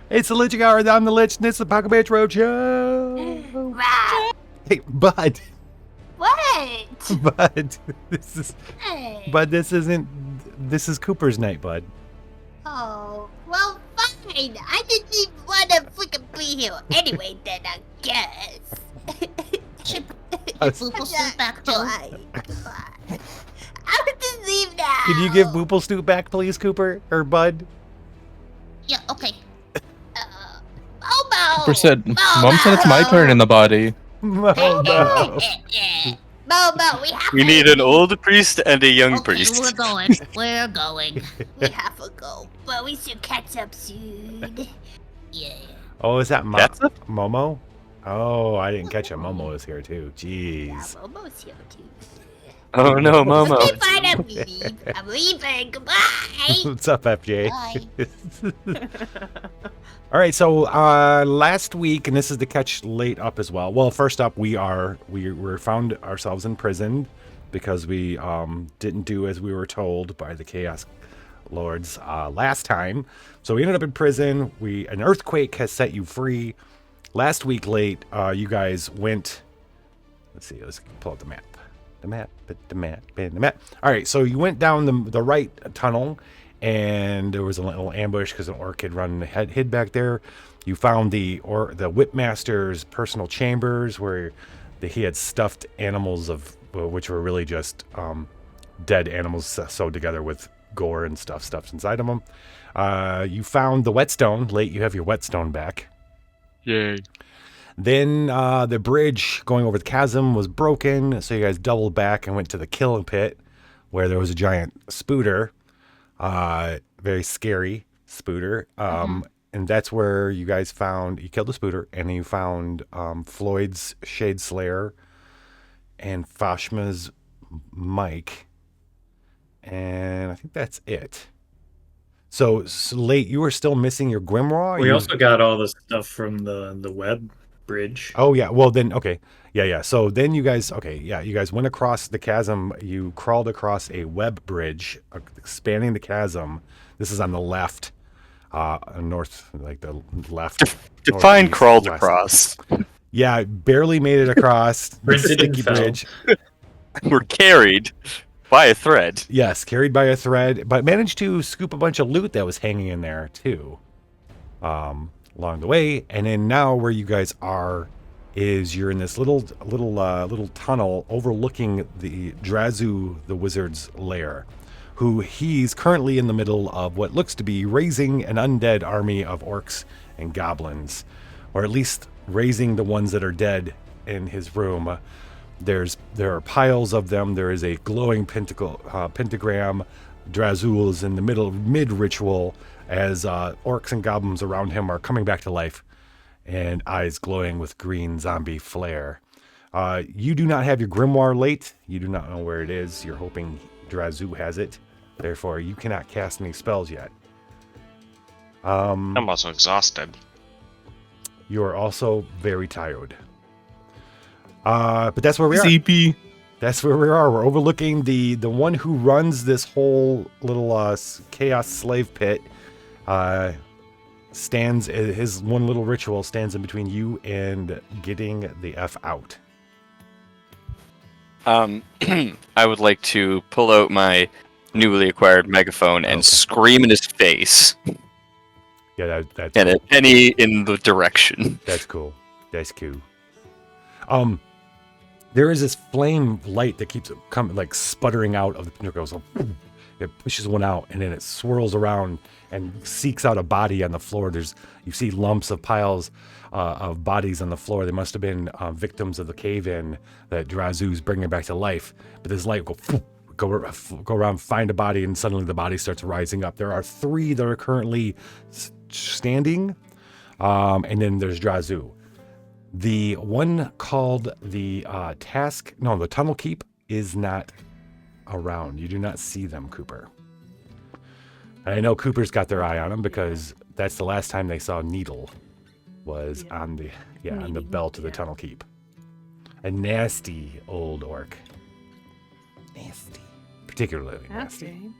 It's the Liching Hour. I'm the Lich, and this is the Apocabitch Roadshow. Right. Hey, Bud. What? Bud. This is. Hey. Bud, this isn't. This is Cooper's night, Bud. Oh, well, fine. I didn't even want to freaking be here. Anyway, then I guess. Boople back home. I would just leave now. Can you give Boople Stoop back, please, Cooper? Or Bud? Yeah, okay. Momo. Cooper said, Mom said it's my turn in the body. Momo. Momo, We need an old priest and a young Okay, priest. we're going. We're going. We have to go, but we should catch up soon. Yeah. Oh, is that Ketchup? Momo? Oh, I didn't catch it. Momo is here, too. Yeah, Jeez. Momo's here too. Oh no, Okay, Momo. fine, I'm leaving. Goodbye. What's up, FJ? Bye. All right, so last week, and this is the catch late up as well. Well, first up, we were found ourselves in prison because we didn't do as we were told by the Chaos Lords last time. So we ended up in prison. An earthquake has set you free. Last week late, you guys went. Let's see. Let's pull out the map. The map. All right, so you went down the right tunnel. And there was a little ambush because an orc had hid back there. You found the Whipmaster's personal chambers where he had stuffed animals which were really just dead animals sewed together with gore and stuff inside of them. You found the whetstone. Late, you have your whetstone back. Yay. Then the bridge going over the chasm was broken, so you guys doubled back and went to the killing pit where there was a giant spooter. Very scary spooter. And that's where you guys you killed the spooter, and then you found Floyd's Shade Slayer and Fashma's Mike. And I think that's it. So late, you were still missing your Grimoire? We also got all the stuff from the web bridge. Oh, yeah. Well, then, okay. Yeah. So then you guys went across the chasm. You crawled across a web bridge, spanning the chasm. This is on the left, north, like the left. Define crawled west. Across. Yeah, barely made it across the Printed and sticky fell. bridge. We're carried by a thread. Yes, carried by a thread, but managed to scoop a bunch of loot that was hanging in there, too, along the way. And then now where you guys are is you're in this little tunnel overlooking the Drazu, the wizard's lair, who he's currently in the middle of what looks to be raising an undead army of orcs and goblins, or at least raising the ones that are dead in his room. There are piles of them. There is a glowing pentagram. Drazul is in the mid ritual as orcs and goblins around him are coming back to life, and eyes glowing with green zombie flare. You do not have your grimoire late. You do not know where it is. You're hoping Drazu has it. Therefore, you cannot cast any spells yet. I'm also exhausted. You are also very tired. But that's where we are. CP. That's where we are. We're overlooking the one who runs this whole little chaos slave pit. His one little ritual stands in between you and getting the F out. I would like to pull out my newly acquired megaphone and scream in his face. Yeah, that's and at any in the direction. That's cool. That's cool. There is this flame light that keeps coming, like sputtering out of the pinnacle. So it pushes one out, and then it swirls around and seeks out a body on the floor. You see lumps of piles of bodies on the floor. They must have been victims of the cave-in that Drazu's bringing back to life. But this light will go around, find a body, and suddenly the body starts rising up. There are 3 that are currently standing, and then there's Drazu. The one called the the Tunnel Keep is not around. You do not see them, Cooper. And I know Cooper's got their eye on him because that's the last time they saw Needle was on the belt of the Tunnel Keep. A nasty old orc. Nasty. Particularly nasty.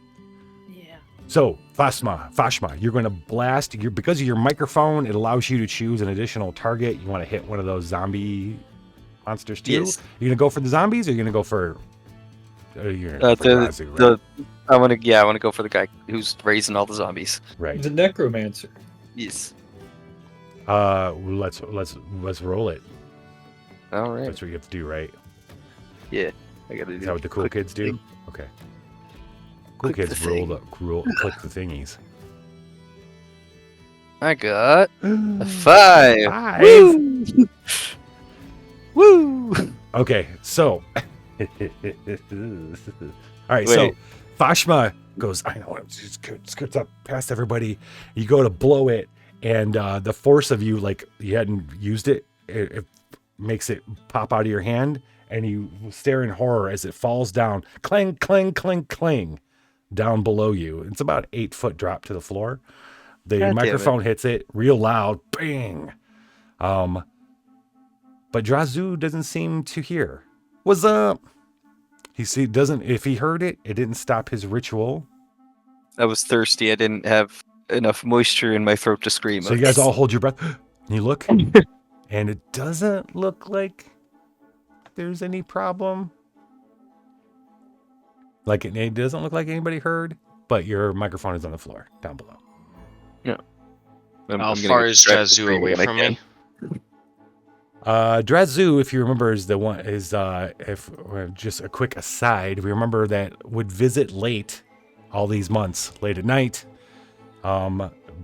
Yeah. So, Fashma, you're going to blast. Because of your microphone, it allows you to choose an additional target. You want to hit one of those zombie monsters too? Yes. You're going to go for the zombies, or you're going to go for... you're gonna go for Drazu, right? I want to go for the guy who's raising all the zombies. Right. The necromancer. Yes. Let's roll it. All right. That's what you have to do, right? Yeah. I gotta do. Is that what the cool kids do? Okay. Cool Click the kids thing. click the thingies. I got a 5. 5. Woo! Woo! Okay, so all right, so Wait. Fashma goes, I know, it just skirts up past everybody. You go to blow it, and the force of you, like you hadn't used it, it makes it pop out of your hand, and you stare in horror as it falls down, clang, clang, clang, clang, down below you. It's about 8 foot drop to the floor. The God damn microphone hits it real loud, bang. But Drazu doesn't seem to hear. What's up? If he heard it, it didn't stop his ritual. I was thirsty. I didn't have enough moisture in my throat to scream. So you guys all hold your breath. And you look, and it doesn't look like there's any problem. Like it doesn't look like anybody heard, but your microphone is on the floor down below. How far is Drazu away from me? Drazu, if you remember, is just a quick aside. We remember that would visit late all these months, late at night.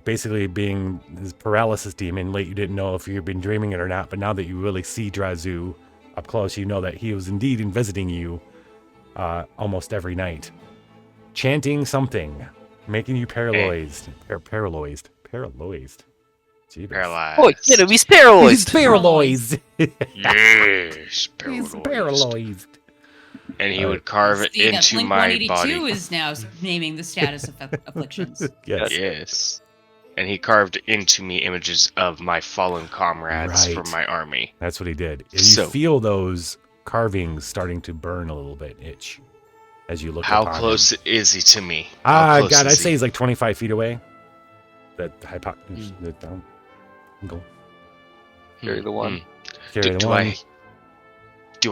Basically being this paralysis demon. Late, you didn't know if you've been dreaming it or not, but now that you really see Drazu up close, you know that he was indeed visiting you almost every night, chanting something, making you paralyzed. Paralyzed. Jeebus. Paralyzed. Oh, get him! He's paralyzed. He's paralyzed. Yes, He's paralyzed. And he would carve it Steve, into Blink my 182 body. is now naming the status of afflictions. Yes. Yes. And he carved into me images of my fallen comrades Right. from my army. That's what he did. And you So- feel those carvings starting to burn a little bit, itch, as you look. How upon close him. is he to me? How close God, I'd is say he? he's like 25 feet away. That hypotenuse. Down. Go. Carry the one. Carry the Do one.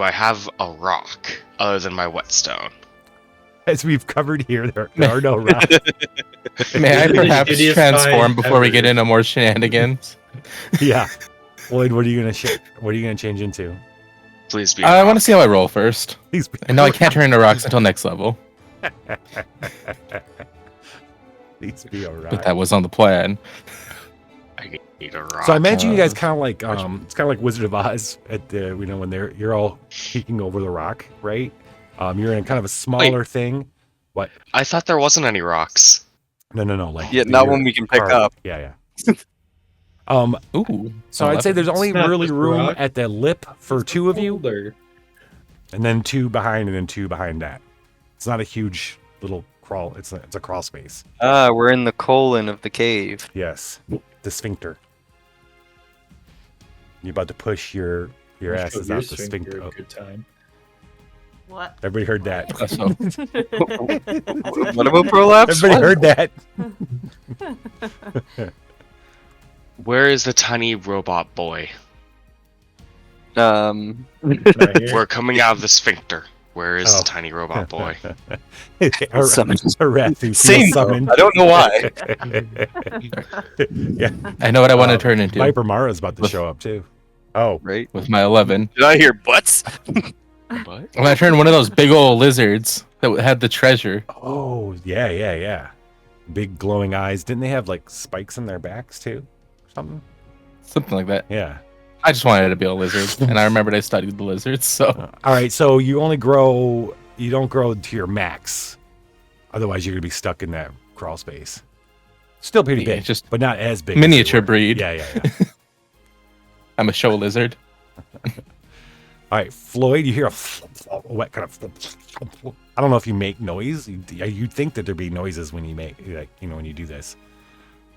I have a rock other than my whetstone? As we've covered here, there are no rocks. May I perhaps Shittiest transform time before we ever. get into more shenanigans? Yeah. Lloyd, what are you gonna change into? Please be. I want to see how I roll first. Please be. I know I can't turn into rocks until next level, Please be all right. but that was on the plan. I need a rock. So I imagine you guys kind of like it's kind of like Wizard of Oz at the when you're all peeking over the rock, right? You're in kind of a smaller thing. What? I thought there wasn't any rocks. No. Like Yeah, not you're one we can pick carved- up. Yeah. Ooh. So I'd say there's only It's not really just room rock. at the lip for It's two of you, folder. and then two behind, and then two behind that. It's not a huge little crawl. It's a crawl space. We're in the colon of the cave. Yes, the sphincter. You're about to push your Show asses your out the sphincter sphincter. a good time. What? Everybody heard that. So, What about prolapse? Everybody heard that. Where is the tiny robot boy? Right here. We're coming out of the sphincter. Where is Oh. the tiny robot boy? Summoned. Harassing. Same. Summoned. I don't know why. Yeah. I know what I want to turn into Viper Mara's about to show up too. Oh, Right? with my 11. Did I hear butts? What? I'm gonna turn one of those big old lizards that had the treasure. oh, yeah. Big glowing eyes. Didn't they have like spikes in their backs too? Something. Something like that. Yeah. I just wanted to be a lizard, and I remembered I studied the lizards, so All right. So you don't grow to your max. Otherwise, you're gonna be stuck in that crawl space. Still pretty Yeah, big, just but not as big. as miniature you were. breed. Yeah. I'm a show lizard. All right, Floyd, you hear a wet kind of. I don't know if you make noise. You'd think that there'd be noises when you when you do this.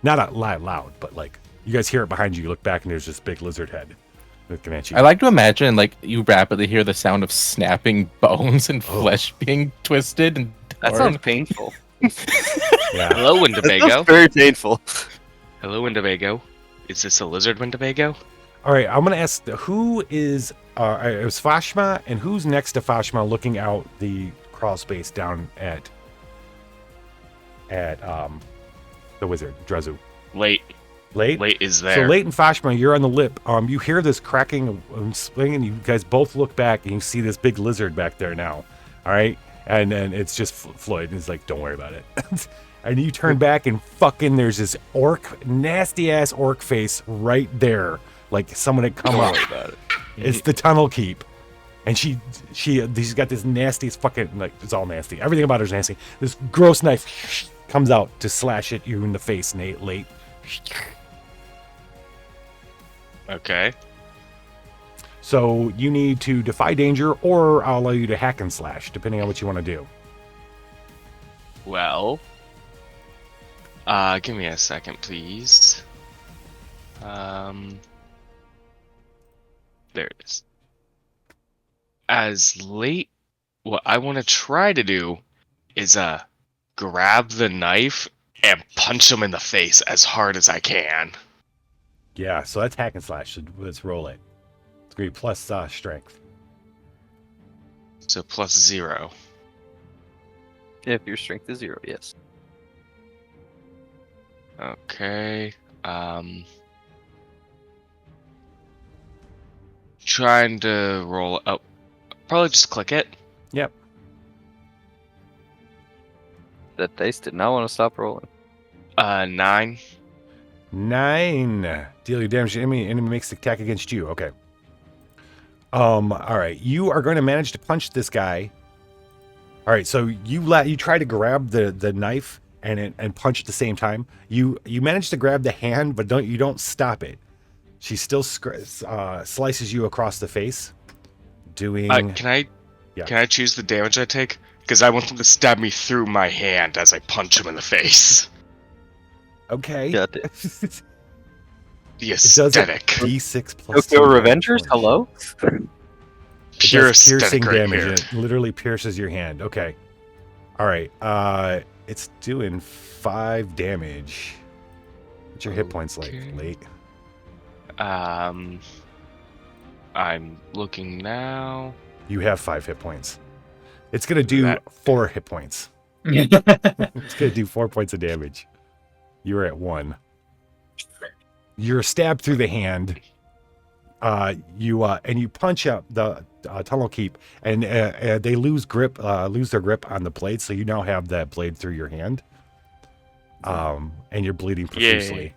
Not out loud, but like you guys hear it behind you. You look back and there's this big lizard head looking at you. I like to imagine like you rapidly hear the sound of snapping bones and Oh. flesh being twisted and That torn. sounds painful. Yeah. Hello, That Winnebago. sounds very painful. Hello, Winnebago. Is this a lizard Winnebago? All right, I'm gonna ask who is it was Fashma, and who's next to Fashma looking out the crawl space down at the wizard Drezu. Late is there. So Late and Fashma, you're on the lip. You hear this cracking and swinging. You guys both look back and you see this big lizard back there now. All right, and then it's just Floyd. And he's like, "Don't worry about it." And you turn back and fucking there's this nasty ass orc face right there, like someone had come up. About it. It's the tunnel keep, and she's got this nasty fucking, like, it's all nasty. Everything about her's nasty. This gross knife comes out to slash at you in the face, Nate. Late. Okay. So you need to defy danger, or I'll allow you to hack and slash, depending on what you want to do. Well, give me a second, please. There it is. As Late, what I want to try to do is grab the knife and punch him in the face as hard as I can. Yeah, so that's hack and slash. So let's roll it. It's gonna be plus strength. So +0. If your strength is 0, yes. Okay. Trying to roll up. Probably just click it. Yep. That dice did not want to stop rolling. 9. 9. Deal your damage to enemy. Enemy makes the attack against you. Okay. All right. You are going to manage to punch this guy. All right. So you try to grab the knife and punch at the same time. You manage to grab the hand, but you don't stop it. She still slices you across the face. Doing. Can I choose the damage I take? Because I want them to stab me through my hand as I punch him in the face. Okay. Got it. The It does a aesthetic. D6 plus Tokyo 2 Revengers, damage. hello? It Pure does piercing aesthetic right damage. here. It literally pierces your hand. Okay. All right. It's doing 5 damage. What's your hit points like? Okay. Late. I'm looking now. You have 5 hit points. It's gonna do That- 4 hit points. It's gonna do 4 points of damage. You're at 1. You're stabbed through the hand. You punch up the tunnel keep, and they lose their grip on the blade. So you now have that blade through your hand, and you're bleeding profusely.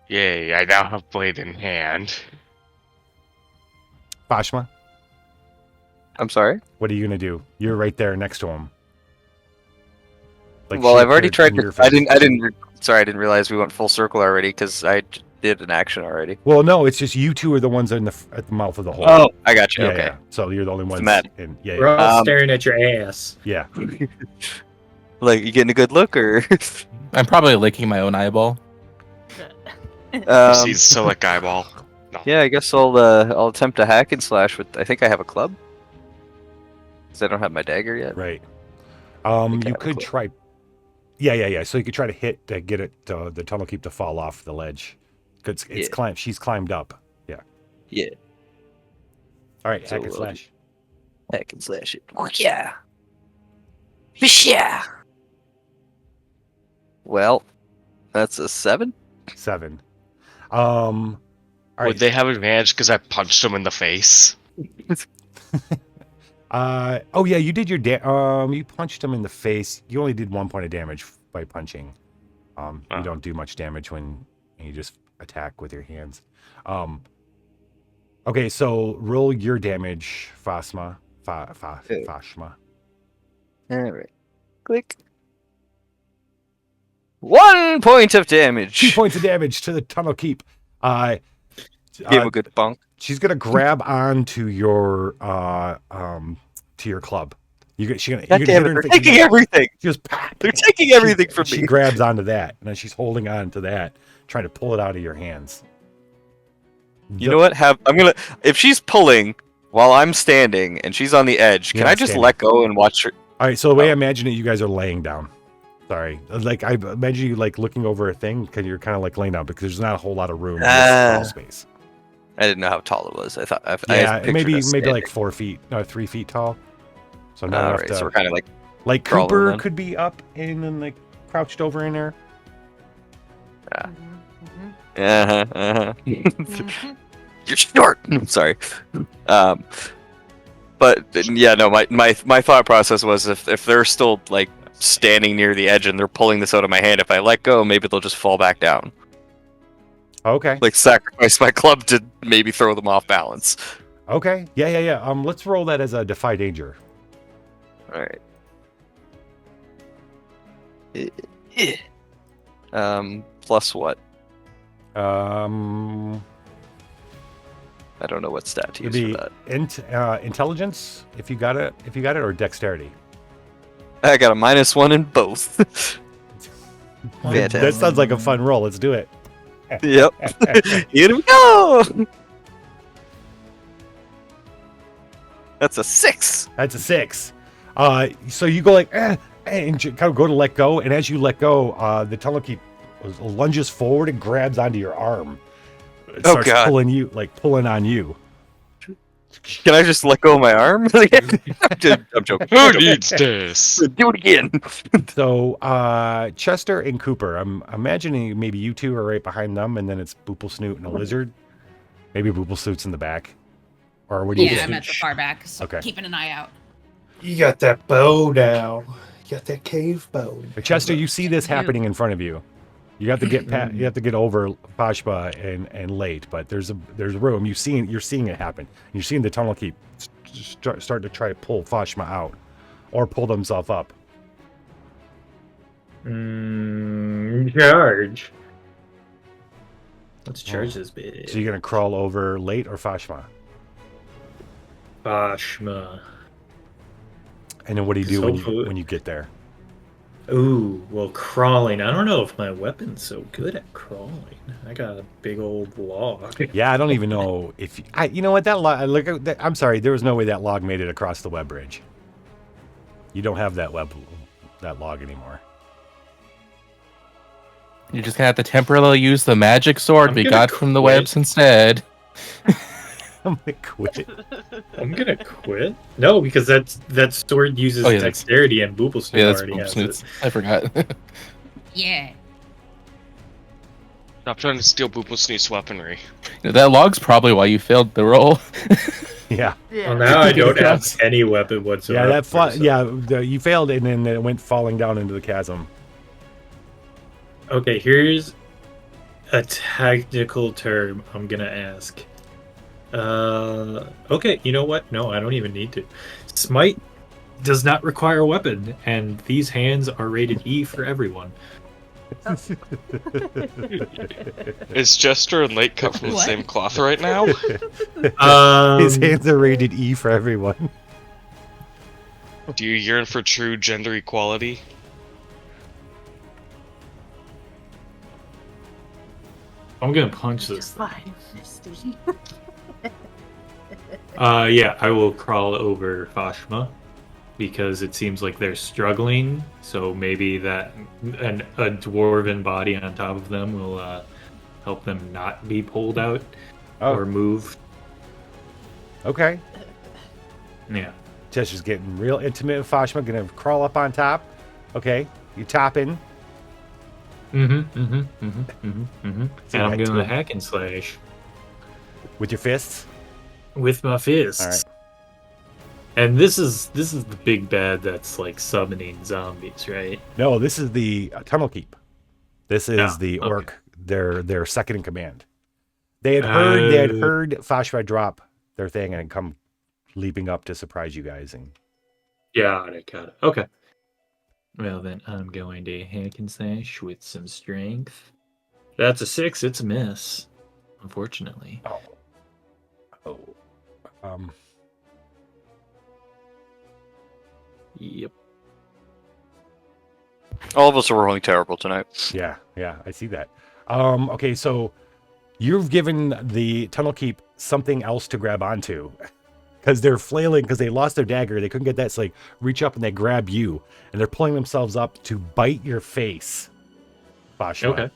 Yay, I now have blade in hand. Fashma, I'm sorry? what are you gonna do? You're right there next to him. Like, Well, she I've already appeared tried in your to... I face. didn't... Sorry, I didn't realize we went full circle already, because I did an action already. Well, no, it's just you two are the ones at the mouth of the hole. Oh, I got you, yeah, okay. yeah. So you're the only ones. mad. We're all Um, staring at your ass. Yeah. Like, you getting a good look, or... I'm probably licking my own eyeball. He's still a eyeball. No. Yeah, I guess I'll attempt a hack and slash with... I think I have a club. Because I don't have my dagger yet. Right. think I You have a could clue. try. Yeah. So you could try to hit to get it the tunnel keep to fall off the ledge. It's Yeah. climbed. She's climbed up. Yeah. Yeah. All right. So Hack and we'll- slash. Hack and slash it. Yeah. Yeah. Well, that's a 7. 7. All right. Would they have advantage because I punched him in the face? Oh yeah, you did your you punched him in the face. You only did 1 point of damage by punching. You Oh. don't do much damage when you just attack with your hands. Okay, so roll your damage, Fasma. Okay. Fashma. Alright. Click. 1 point of 2 damage. points of damage to the tunnel keep. Give him a good bonk. She's gonna grab onto your club. She's gonna God damn it, they're taking everything! She goes, "Pah!" They're taking everything from She me. grabs onto that, and then she's holding on to that, trying to pull it out of your hands. You know what? If she's pulling while I'm standing and she's on the edge, You're can not I just standing. let go and watch her? All right, so the way I imagine it, you guys are laying down. Sorry, like I imagine you like looking over a thing because you're kind of like laying down because there's not a whole lot of room in this crawl space. I didn't know how tall it was. I thought. Yeah, I maybe pictured us like 4 feet, no, 3 feet tall. So not enough Alright, to. so we're kind of like crawling Cooper then. could be up and then like crouched over in there. You're short. I'm sorry. But yeah, no. My thought process was if they're still like standing near the edge and they're pulling this out of my hand, if I let go, maybe they'll just fall back down. Okay. Like sacrifice my club to maybe throw them off balance. Okay. Yeah. Let's roll that as a defy danger. All right. Plus what? I don't know what stat to It'd use be for that. intelligence if you got it, or dexterity. I got a -1 in both. That Fantastic. sounds like a fun roll. Let's do it. Yep. Here we go. That's a 6. That's a 6. So you go like, and you kind of go to let go, and as you let go, the tunnel keep lunges forward and grabs onto your arm. It Oh, starts God. pulling on you. Can I just let go of my arm? I'm joking. Who needs this? Do it again. So Chester and Cooper, I'm imagining maybe you two are right behind them, and then it's Booplesnoot and a lizard. Maybe Booplesnoot's in the back, or what do you Yeah, get? I'm at the far back, so Okay. keeping an eye out. You got that bow now. You got that cave bow. Chester, you see this happening in front of you. You have to get you have to get over Pashba and late, but there's room. You're seeing it happen. You're seeing the tunnel keep start to try to pull Fashma out, or pull themselves up. Charge. Let's charge this bitch. So you're gonna crawl over late or Fashma, Bashma. and then what do you do Hopefully- when you get there? Ooh, well, crawling. I don't know if my weapon's so good at crawling. I got a big old log. Yeah, I don't even know if you know what that log. Look, I'm sorry, there was no way that log made it across the web bridge. You don't have that log anymore. You're just gonna have to temporarily use the magic sword I'm we gonna got from the quit. webs instead. I'm gonna quit. I'm gonna quit. No, because that sword uses Oh, yeah, that's- dexterity, and Booplesnoot Yeah, that's already has Snoots. it. I forgot. Yeah. Stop trying to steal Booplesnoot's weaponry. That log's probably why you failed the roll. Yeah. Well, now I don't have any weapon whatsoever. You failed, and then it went falling down into the chasm. Okay, here's a technical term I'm gonna ask. Okay, you know what? No, I don't even need to. Smite does not require a weapon, and these hands are rated E for everyone. Is Jester and Lake cut from the What? same cloth right now? His hands are rated E for everyone. Do you yearn for true gender equality? I'm gonna punch this thing. Fine, Misty. Yeah, I will crawl over Fashma because it seems like they're struggling. So maybe that a dwarven body on top of them will help them not be pulled out or moved. Okay. Yeah. Chester's getting real intimate with Fashma. Gonna crawl up on top. Okay. You top in. And See I'm that gonna too. hack and slash With your fists. with my fists. All right. And this is the big bad that's like summoning zombies, right? No, this is the tunnel keep. This is the okay. orc. Their second in command. They had heard Fashma drop their thing and had come leaping up to surprise you guys. And Got it. Okay. Well, then I'm going to hack and slash with some strength. That's a 6. It's a miss, unfortunately. Yep. All of us are rolling terrible tonight. yeah, I see that. Okay, so you've given the tunnel keep something else to grab onto. because they're flailing because they lost their dagger. They couldn't get that, so they reach up and they grab you, and they're pulling themselves up to bite your face. Fashma. Okay.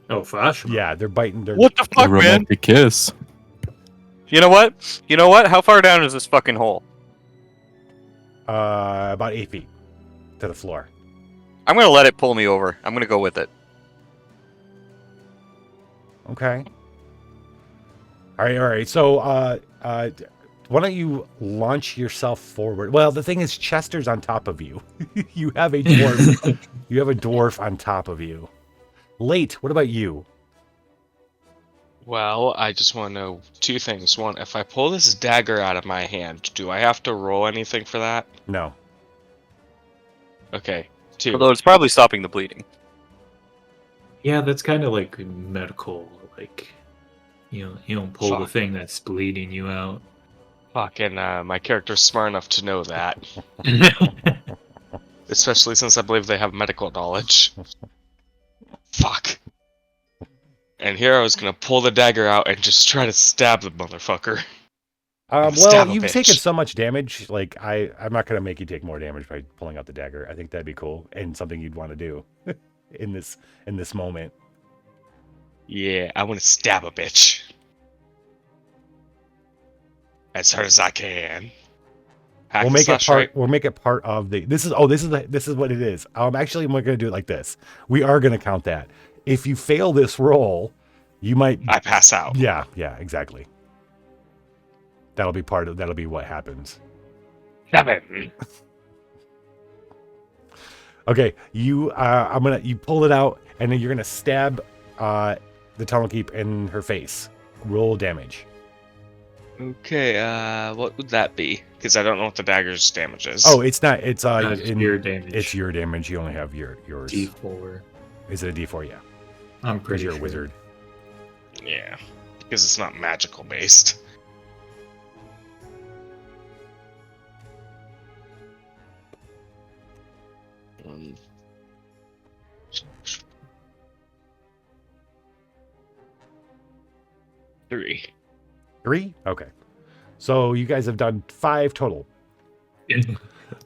Oh, Fashma. Yeah, they're biting. What the A fuck, man? romantic kiss. You know what? You know what? How far down is this fucking hole? About 8 feet to the floor. I'm gonna let it pull me over. I'm gonna go with it. Okay. All right. So, why don't you launch yourself forward? Well, the thing is, Chester's on top of you. You have a dwarf. You have a dwarf on top of you. Late. What about you? Well, I just want to know two things. One, if I pull this dagger out of my hand, do I have to roll anything for that? No. Okay. Two. Although it's probably stopping the bleeding. Yeah, that's kind of like medical. Like, you don't pull the Fuck. thing that's bleeding you out. Fucking, my character's smart enough to know that. Especially since I believe they have medical knowledge. Fuck. And here I was gonna pull the dagger out and just try to stab the motherfucker. Well, Stab a you've bitch. taken so much damage. Like, I'm not gonna make you take more damage by pulling out the dagger. I think that'd be cool and something you'd want to do in this moment. Yeah, I want to stab a bitch. As hard as I can. Hack We'll and make it slash, part. right? We'll make it part of the. This is what it is. Actually, we're gonna do it like this. We are gonna count that. If you fail this roll, you might. I pass out. Yeah, exactly. That'll be what happens. 7. Okay, you pull it out, and then you're gonna stab the tunnel keep in her face. Roll damage. Okay, what would that be? Because I don't know what the dagger's damage is. Oh, it's not. It's your damage. It's your damage. You only have yours. D4. Is it a D4? Yeah. I'm Because pretty you're sure. a wizard. Yeah. Because it's not magical based. Um, 3. 3? Okay. So you guys have done 5 total.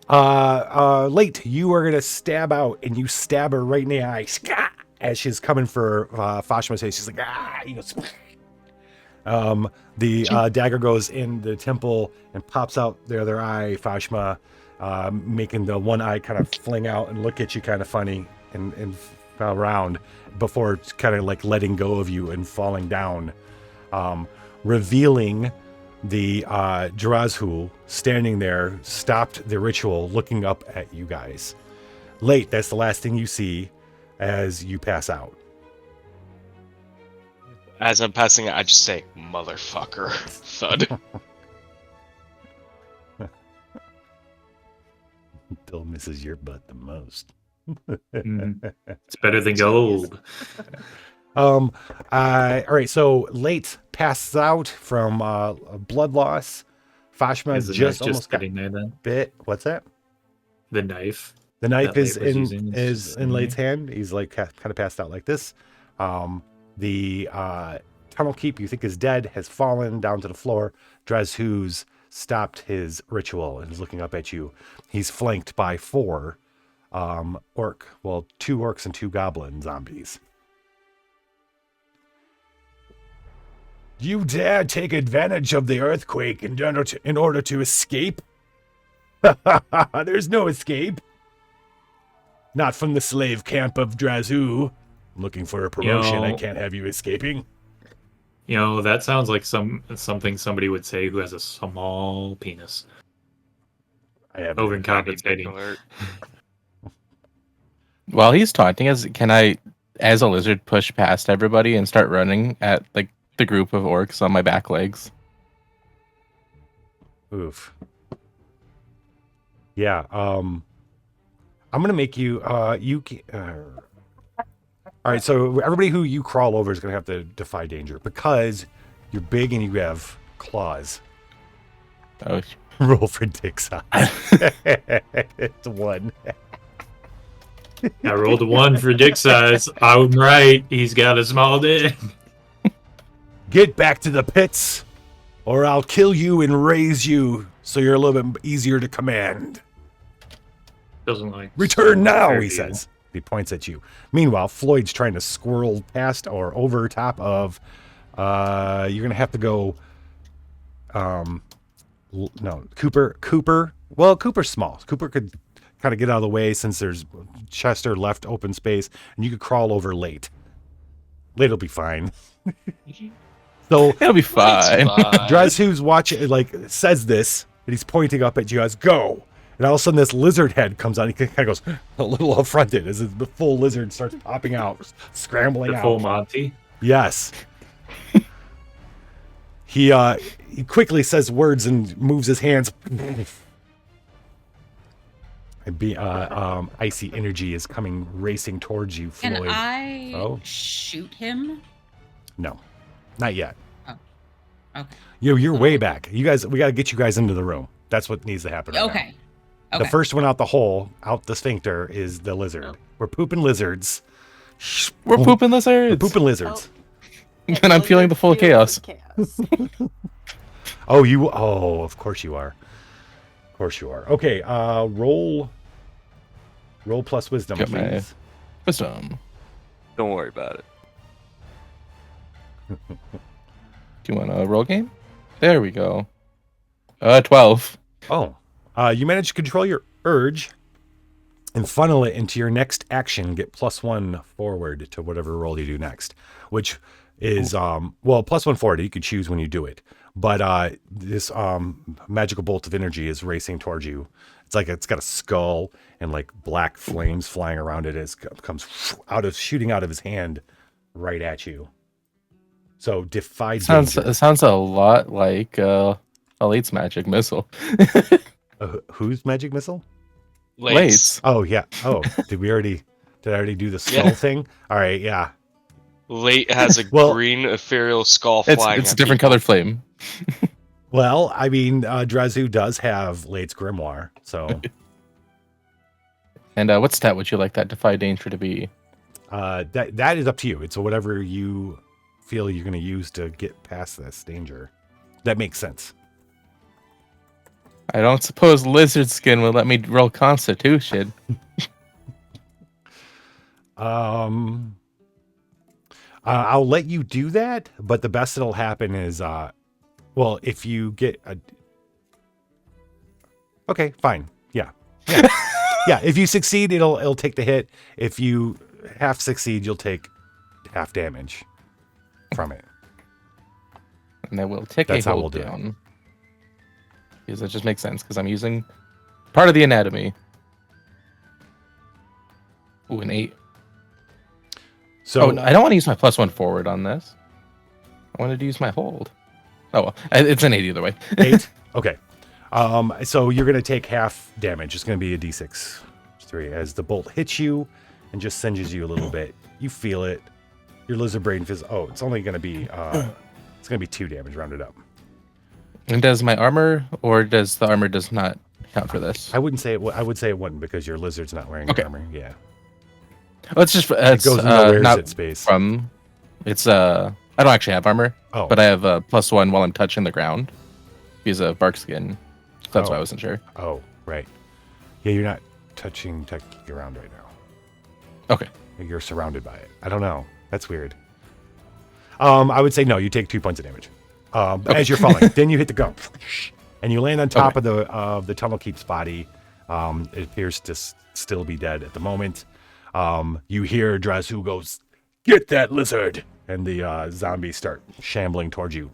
Late, you are gonna stab out, and you stab her right in the eye as she's coming for Fashma's face. She's like, the dagger goes in the temple and pops out the other eye. Fashma, making the one eye kind of fling out and look at you kind of funny and around before kind of like letting go of you and falling down, revealing the Drazhul standing there, stopped the ritual, looking up at you guys. Late, that's the last thing you see as you pass out. As I'm passing it, I just say, motherfucker. Thud. Bill misses your butt the most. It's better than gold. All right, so Late passes out from blood loss. Fashma Is the just knife almost got sitting there then? bit. What's that? The knife. The knife that is Late was using is in Mhm. Late's hand. He's like kind of passed out like this. The tunnel keep you think is dead has fallen down to the floor. Drazhuz stopped his ritual and is looking up at you. He's flanked by 4 2 orcs and 2 goblin zombies. You dare take advantage of the earthquake in order to escape? There's no escape. Not from the slave camp of Drazhul. Looking for a promotion. I can't have you escaping. That sounds like something somebody would say who has a small penis. I have Overcompensating. While he's taunting us, can I, as a lizard, push past everybody and start running at like the group of orcs on my back legs? Oof. Yeah. I'm gonna make you. All right. So everybody who you crawl over is gonna have to defy danger because you're big and you have claws. Oh, Roll for dick size. It's 1. I rolled a 1 for dick size. I'm right. He's got a small dick. Get back to the pits. or I'll kill you and raise you so you're a little bit easier to command. Doesn't like. Return now, fair he deal. says. He points at you. Meanwhile, Floyd's trying to squirrel past or over top of. You're gonna have to go. No, Cooper. Well, Cooper's small. Cooper could kind of get out of the way since there's Chester left open space, and you could crawl over Late. Late'll be fine. So It'll be fine. Dres, who's watching, like, says this, and he's pointing up at you as go. And all of a sudden, this lizard head comes on. He kind of goes a little affronted as the full lizard starts popping out, scrambling The out. full Monty. Yes. He quickly says words and moves his hands. And icy energy is coming racing towards you, Floyd. Can I Oh. shoot him? No, not yet. Oh. Okay. You're way back. You guys, we got to get you guys into the room. That's what needs to happen. Right now. Okay. The first one out the hole, out the sphincter, is the lizard. We're pooping lizards. We're pooping lizards. We're pooping lizards. And I'm feeling the full chaos. Oh, of course you are. Of course you are. Okay, roll plus wisdom, Got my please. wisdom. Don't worry about it. Do you want a roll game? There we go. 12. Oh, you managed to control your urge and funnel it into your next action. Get +1 forward to whatever roll you do next, which is +1 forward. You could choose when you do it, but this magical bolt of energy is racing towards you. It's like it's got a skull and like black flames flying around it. It comes shooting out of his hand right at you. So defy danger. It sounds a lot like Alate's magic missile. Whose magic missile? Late's. Oh yeah. Oh, did I already do the skull thing? All right, yeah. Late has a Well, green ethereal skull flying. It's a at different people. colored flame. Well, I mean, Drazu does have Late's grimoire, so And what stat would you like that defy danger to be? that is up to you. It's whatever you feel you're going to use to get past this danger. That makes sense. I don't suppose lizard skin will let me roll Constitution. I'll let you do that, but the best that'll happen is, well, if you get a. Okay, fine. Yeah. Yeah. If you succeed, it'll take the hit. If you half succeed, you'll take half damage from it. And I will take That's a how hold we'll do it. down. Because that just makes sense, because I'm using part of the anatomy. Ooh, an 8. So I don't want to use my +1 forward on this. I wanted to use my hold. Oh, well, it's an 8 either way. 8. Okay. So you're going to take half damage. It's going to be a d6 3 as the bolt hits you and just singes you a little bit. You feel it. Your lizard brain feels. Oh, it's only going to be. It's going to be 2 damage rounded up. And does my armor, or does the armor does not count for this? I wouldn't say it. I would say it wouldn't because your lizard's not wearing Okay. armor. Yeah. Well, it's just It goes in the where's not it space. from. It's I don't actually have armor, Oh. but I have a +1 while I'm touching the ground. Use a bark skin. So that's why I Oh. wasn't sure. Oh, right. Yeah, you're not touching technically around right now. Okay. You're surrounded by it. I don't know. That's weird. I would say no. You take 2 points of damage as you're falling. Then you hit the gum, and you land on top of the tunnel keep's body. It appears to still be dead at the moment. You hear Drazu goes, "Get that lizard!" and the zombies start shambling towards you.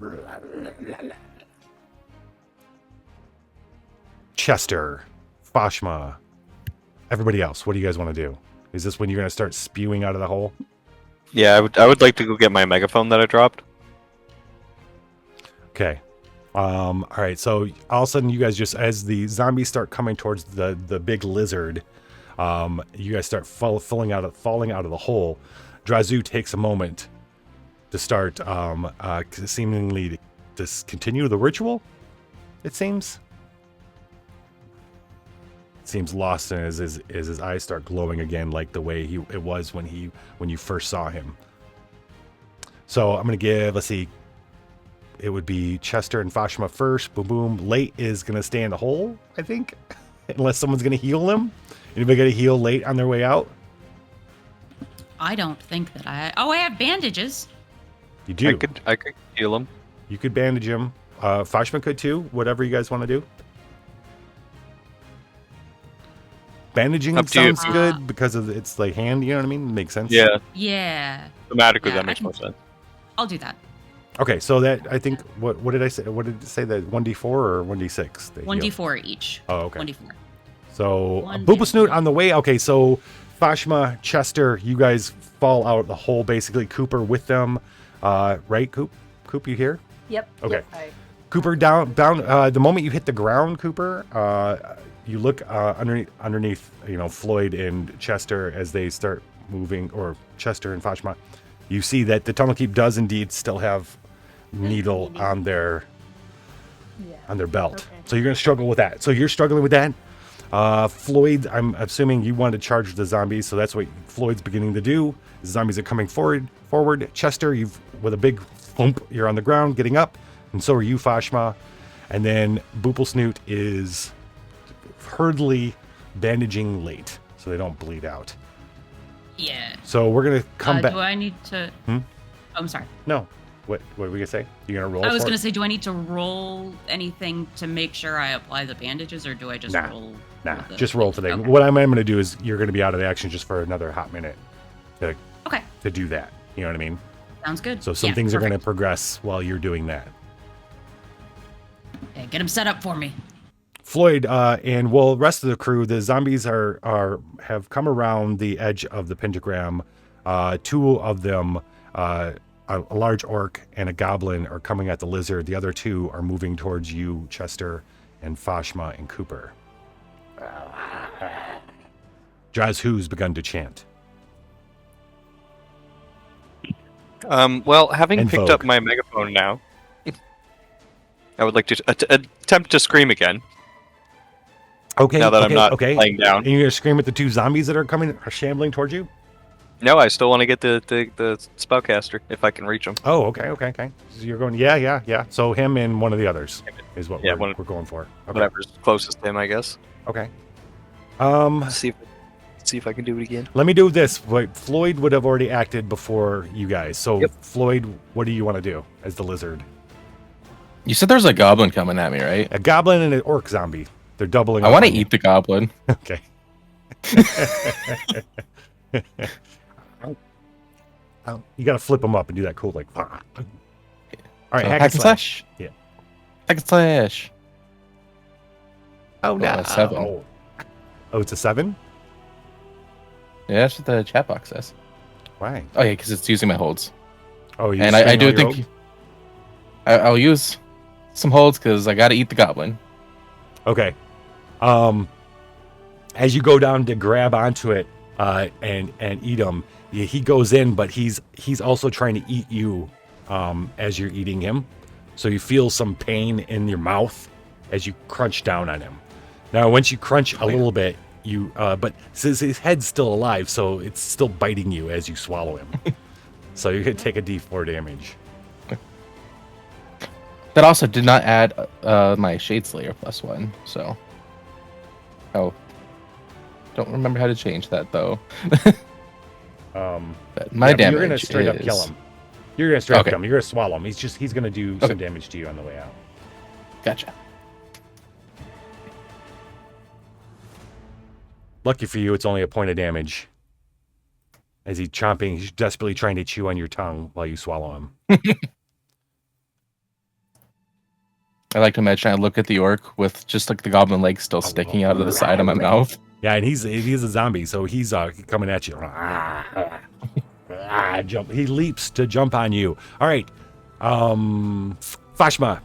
Chester, Fashma, everybody else. What do you guys want to do? Is this when you're going to start spewing out of the hole? Yeah, I would like to go get my megaphone that I dropped. Okay. All right. So all of a sudden, you guys just, as the zombies start coming towards the big lizard, you guys start falling out of the hole. Drazu takes a moment to start seemingly to continue the ritual. It seems. Seems lost as his eyes start glowing again, like the way it was when you first saw him. So I'm gonna give, let's see, it would be Chester and Fashma first. Boom, boom. Late is going to stay in the hole, I think, unless someone's going to heal them. Anybody going to heal Late on their way out? I don't think that I have bandages. You do. I could heal him. You could bandage him. Fashma could too. Whatever you guys want to do. Bandaging Up to you. sounds good because of its like hand. You know what I mean? Makes sense. Yeah, Yeah. thematically Yeah, that I makes can- more sense. I'll do that. Okay, so that I think what did I say? What did it say? That 1d4 or 1d6? 1d4 each. Oh, okay. 1d4. So One Booba d4. Snoot on the way. Okay, so Fashma, Chester, you guys fall out the hole. Basically, Cooper with them. Right, Coop? Coop, you here? Yep. Okay. Yep, Cooper down. The moment you hit the ground, Cooper, you look underneath. Floyd and Chester as they start moving, or Chester and Fashma. You see that the Tunnel Keep does indeed still have needle on their belt. Okay. So you're gonna struggle with that. So you're struggling with that. Floyd, I'm assuming you want to charge the zombies, so that's what Floyd's beginning to do. The zombies are coming forward. Chester, with a big thump, you're on the ground, getting up, and so are you, Fashma. And then Booplesnoot is hurriedly bandaging Late, so they don't bleed out. Yeah. So we're gonna come back. Do I need to? Hmm? Oh, I'm sorry. No, what were we gonna say? You're gonna roll? I was for going it? to say, do I need to roll anything to make sure I apply the bandages, or do I just roll? Nah, with the- just roll today. Okay. What I'm going to do is you're going to be out of action just for another hot minute to Okay. do that. You know what I mean? Sounds good. So some Yeah, things are going to perfect. progress while you're doing that. Okay, get them set up for me. Floyd and the rest of the crew, the zombies have come around the edge of the pentagram. Two of them, a large orc and a goblin, are coming at the lizard. The other two are moving towards you, Chester, and Fashma and Cooper. Jazhu's begun to chant. Well, having And picked Vogue. up my megaphone now, I would like to attempt to scream again. Okay. Now that I'm okay, not okay. laying down. And you're gonna scream at the two zombies that are shambling towards you? No, I still want to get the spellcaster if I can reach him. Oh, okay. So you're going, yeah. So him and one of the others is what we're going for. Okay. Whatever's closest to him, I guess. Okay. See if I can do it again. Let me do this. Wait, Floyd would have already acted before you guys. So Yep. Floyd, what do you want to do as the lizard? You said there's a goblin coming at me, right? A goblin and an orc zombie. They're doubling. I up want to on you. eat the goblin. Okay. You got to flip them up and do that cool, like. All right, So, hack and slash. Yeah. Hack and slash. Oh, no. a 7. Oh, it's a 7? Yeah, that's what the chat box says. Why? Oh yeah, because it's using my holds. Oh, you And I do think I'll use some holds because I got to eat the goblin. Okay. As you go down to grab onto it and eat him, he goes in, but he's also trying to eat you as you're eating him. So you feel some pain in your mouth as you crunch down on him. Now, once you crunch a little bit, but since his head's still alive, so it's still biting you as you swallow him. So you're gonna take a D4 damage. That also did not add my Shade Slayer +1. So, don't remember how to change that though. But my damage You're gonna straight up kill is- him. You're gonna straight up Okay. kill him. You're gonna swallow him. He's gonna do Okay. some damage to you on the way out. Gotcha. Lucky for you, it's only a point of damage. As he's desperately trying to chew on your tongue while you swallow him. I like to imagine I look at the orc with just like the goblin leg still sticking out of the side of my mouth. Yeah, and he's a zombie, so he's coming at you. Jump. He leaps to jump on you. All right, Fashma,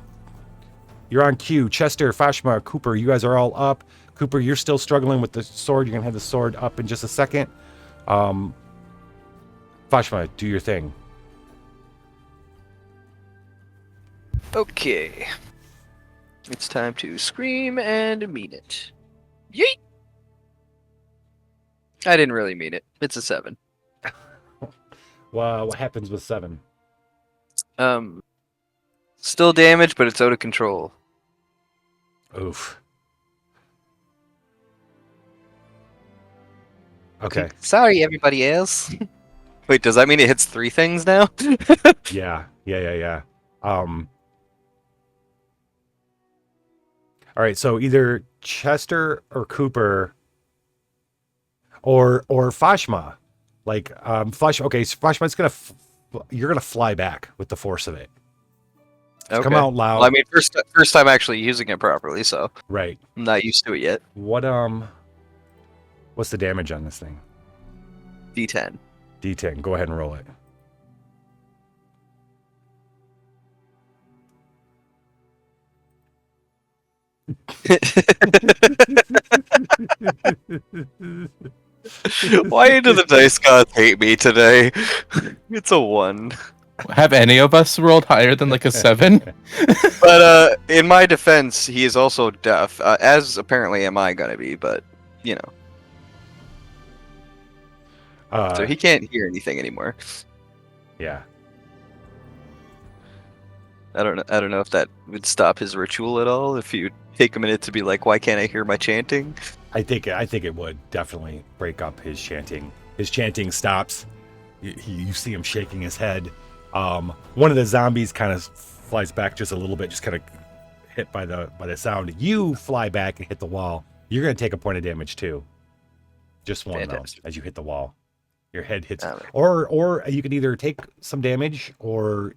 you're on cue. Chester, Fashma, Cooper, you guys are all up. Cooper, you're still struggling with the sword. You're gonna have the sword up in just a second. Fashma, do your thing. Okay. It's time to scream and mean it. Yeet! I didn't really mean it. It's a 7. Well, what happens with 7? Still damaged, but it's out of control. Oof. Okay. Sorry, everybody else. Wait, does that mean it hits 3 things now? Yeah. All right, so either Chester or Cooper or Fashma. Like okay, so Fashma's you're gonna fly back with the force of it. It's come out loud. Well, I mean, first time actually using it properly, so Right. I'm not used to it yet. What's the damage on this thing? D10. D10. Go ahead and roll it. Why do the dice gods hate me today? It's a 1. Have any of us rolled higher than like a 7? But in my defense, he is also deaf, as apparently am I gonna be. But you know, so he can't hear anything anymore. Yeah. I don't know if that would stop his ritual at all. If you take a minute to be like, why can't I hear my chanting? I think it would definitely break up his chanting. His chanting stops. You see him shaking his head. One of the zombies kind of flies back just a little bit, just kind of hit by the sound. You fly back and hit the wall. You're gonna take a point of damage too. Just one though, as you hit the wall. Your head hits, or you can either take some damage or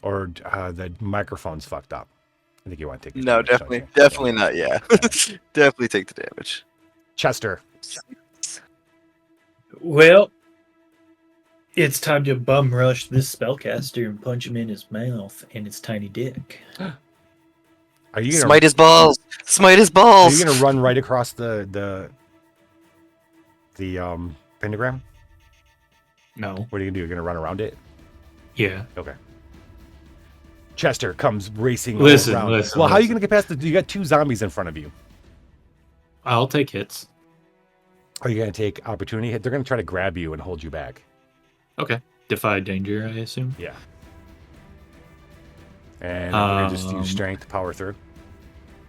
the microphone's fucked up. I think you want to take. No, damage, definitely not. Yeah, definitely take the damage. Chester. Well, it's time to bum rush this spellcaster and punch him in his mouth and his tiny dick. Are you gonna smite his balls? Smite his Are balls! you gonna run right across the pentagram? No. What are you gonna do? You're gonna run around it? Yeah. Okay. Chester comes racing Listen. around. Well, how are you gonna get past you got 2 zombies in front of you? I'll take hits. Are you gonna take opportunity hit? They're gonna try to grab you and hold you back. Okay. Defy danger, I assume. Yeah. And we're gonna just use strength to power through.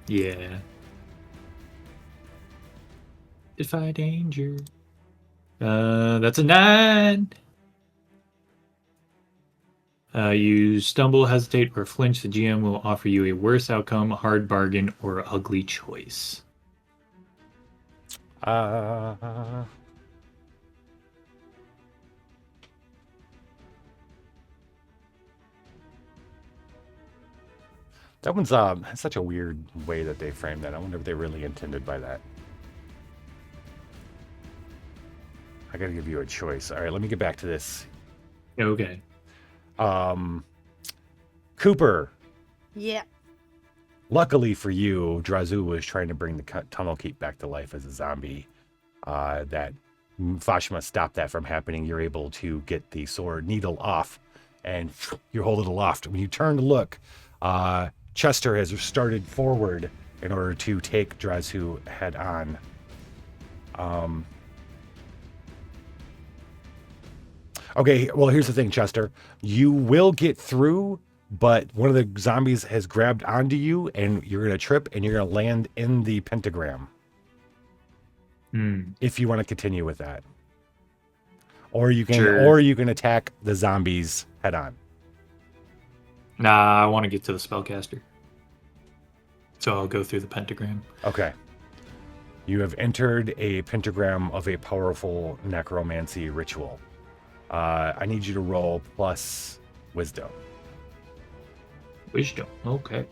Yeah. Defy danger. That's a 9. You stumble, hesitate, or flinch. The GM will offer you a worse outcome, a hard bargain, or ugly choice. That one's such a weird way that they framed that. I wonder if they really intended by that. I gotta give you a choice. All right, let me get back to this. Okay. Cooper. Yeah. Luckily for you, Drazu was trying to bring the tunnel keep back to life as a zombie. That Fashma stopped that from happening. You're able to get the sword needle off, and you hold it aloft. When you turn to look, Chester has started forward in order to take Drazu head on. Okay, well, here's the thing, Chester. You will get through, but one of the zombies has grabbed onto you, and you're going to trip, and you're going to land in the pentagram. If you want to continue with that. Or you can attack the zombies head on. Nah, I want to get to the spellcaster. So I'll go through the pentagram. Okay. You have entered a pentagram of a powerful necromancy ritual. I need you to roll plus wisdom. Wisdom, okay.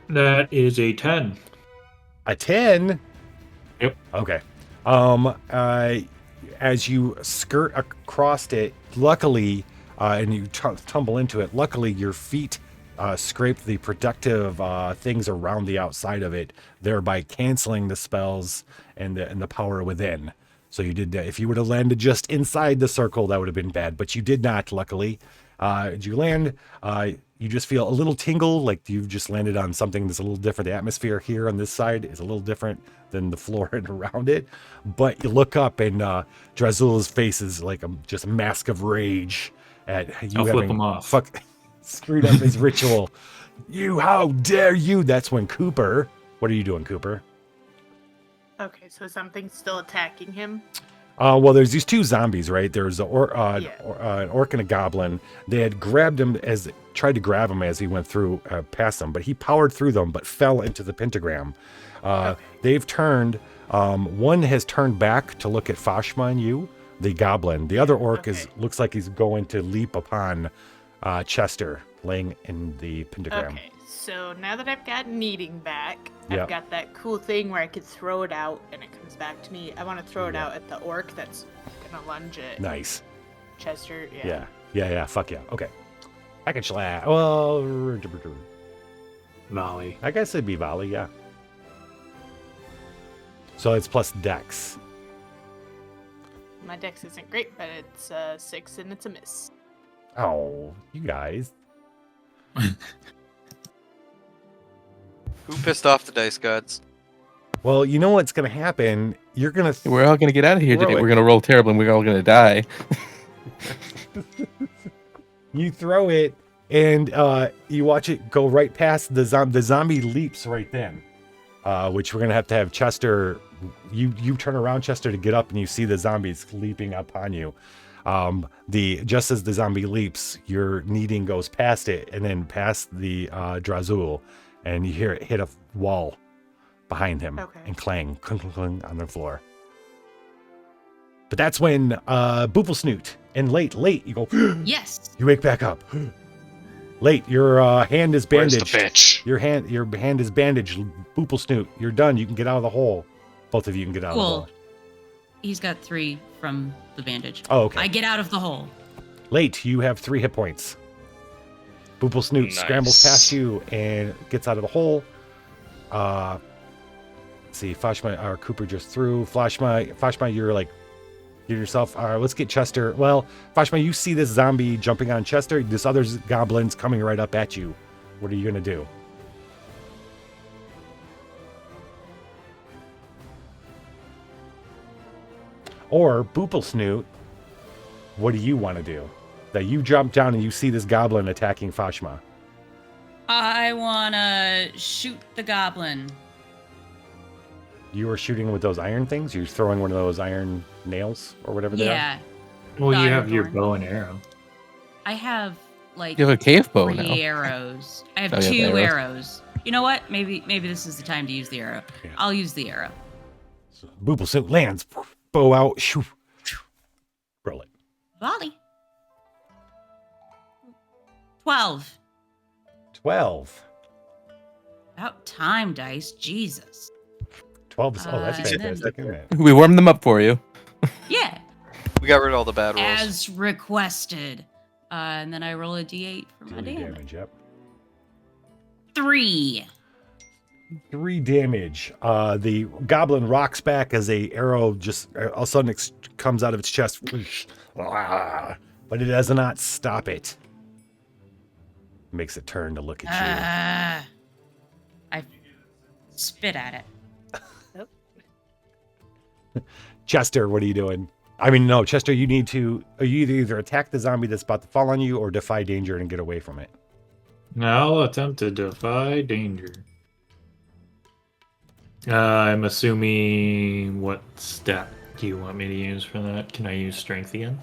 That is a 10. A 10? Yep. Okay. As you skirt across it, luckily, and you tumble into it, luckily your feet scrape the protective things around the outside of it, thereby canceling the spells and the power within. So you did that. If you would have landed just inside the circle, that would have been bad, but you did not, luckily. As you land, you just feel a little tingle, like you've just landed on something that's a little different. The atmosphere here on this side is a little different than the floor and around it. But you look up and Drazul's face is like just a mask of rage at you I'll flip having him off. screwed up his ritual. How dare you? That's when Cooper. What are you doing, Cooper? Okay, so something's still attacking him. Well, there's these two zombies, right? There's an orc and a goblin. They had tried to grab him as he went through past them, but he powered through them, but fell into the pentagram. They've turned. One has turned back to look at Fashma and you, the goblin. The other orc looks like he's going to leap upon Chester, laying in the pentagram. Okay, so now that I've got kneading back, Yep. I've got that cool thing where I could throw it out and it comes back to me. I want to throw it out at the orc that's gonna lunge at Nice. Chester. Yeah. Fuck yeah. Okay. I can slap. Well, Volley. I guess it'd be volley. Yeah. So it's plus dex. My dex isn't great, but it's 6 and it's a miss. Oh, you guys. Who pissed off the dice gods? Well, you know what's gonna happen. You're gonna. We're all gonna get out of here Throw today. it. We're gonna roll terrible, and we're all gonna die. You throw it, and you watch it go right past the zombie. The zombie leaps right then, which we're gonna have to have Chester. You turn around, Chester, to get up, and you see the zombies leaping upon you. Just as the zombie leaps, your kneading goes past it, and then past the Drazul, and you hear it hit a wall behind him and clang, clink, clink, clink on the floor. But that's when Booflesnoot and late, you go. Yes. You wake back up. Late, your hand is Where's bandaged. the bitch? Your hand is bandaged. Booflesnoot, you're done. You can get out of the hole. Both of you can get out of the hole. He's got 3 from the bandage. Oh, okay. I get out of the hole. Late, you have 3 hit points. Booflesnoot Nice. scrambles past you and gets out of the hole. Let's see, Fashma or Cooper just threw. Fashma, you're like, get yourself. All right, let's get Chester. Well, Fashma, you see this zombie jumping on Chester. This other goblin's coming right up at you. What are you gonna do? Or Booflesnoot, what do you want to do? That you jump down and you see this goblin attacking Fashma. I wanna shoot the goblin. You were shooting with those iron things? You're throwing one of those iron nails or whatever they are? Yeah. Well, you Iron have your thorn. bow and arrow. I have like You have a cave bow 3 now. arrows. I have Oh, you have 2 arrows. arrows. You know what? Maybe this is the time to use the arrow. Yeah. I'll use the arrow. So Booflesnoot lands, bow out, shoo. Roll it. Volley. 12. 12. About time, dice. Jesus. 12 is, that's And then- fantastic, isn't it? We warmed them up for you. Yeah. We got rid of all the bad rolls. As requested. And then I roll a d8 for my 3 damage. damage, yep. 3. 3 damage. The goblin rocks back as a arrow just all of a sudden comes out of its chest. But it does not stop it. Makes it turn to look at I spit at it. you. Chester, what are you doing? I mean, no, Chester, you need to you either attack the zombie that's about to fall on you or defy danger and get away from it. I'll attempt to defy danger. I'm assuming what stat do you want me to use for that? Can I use strength again?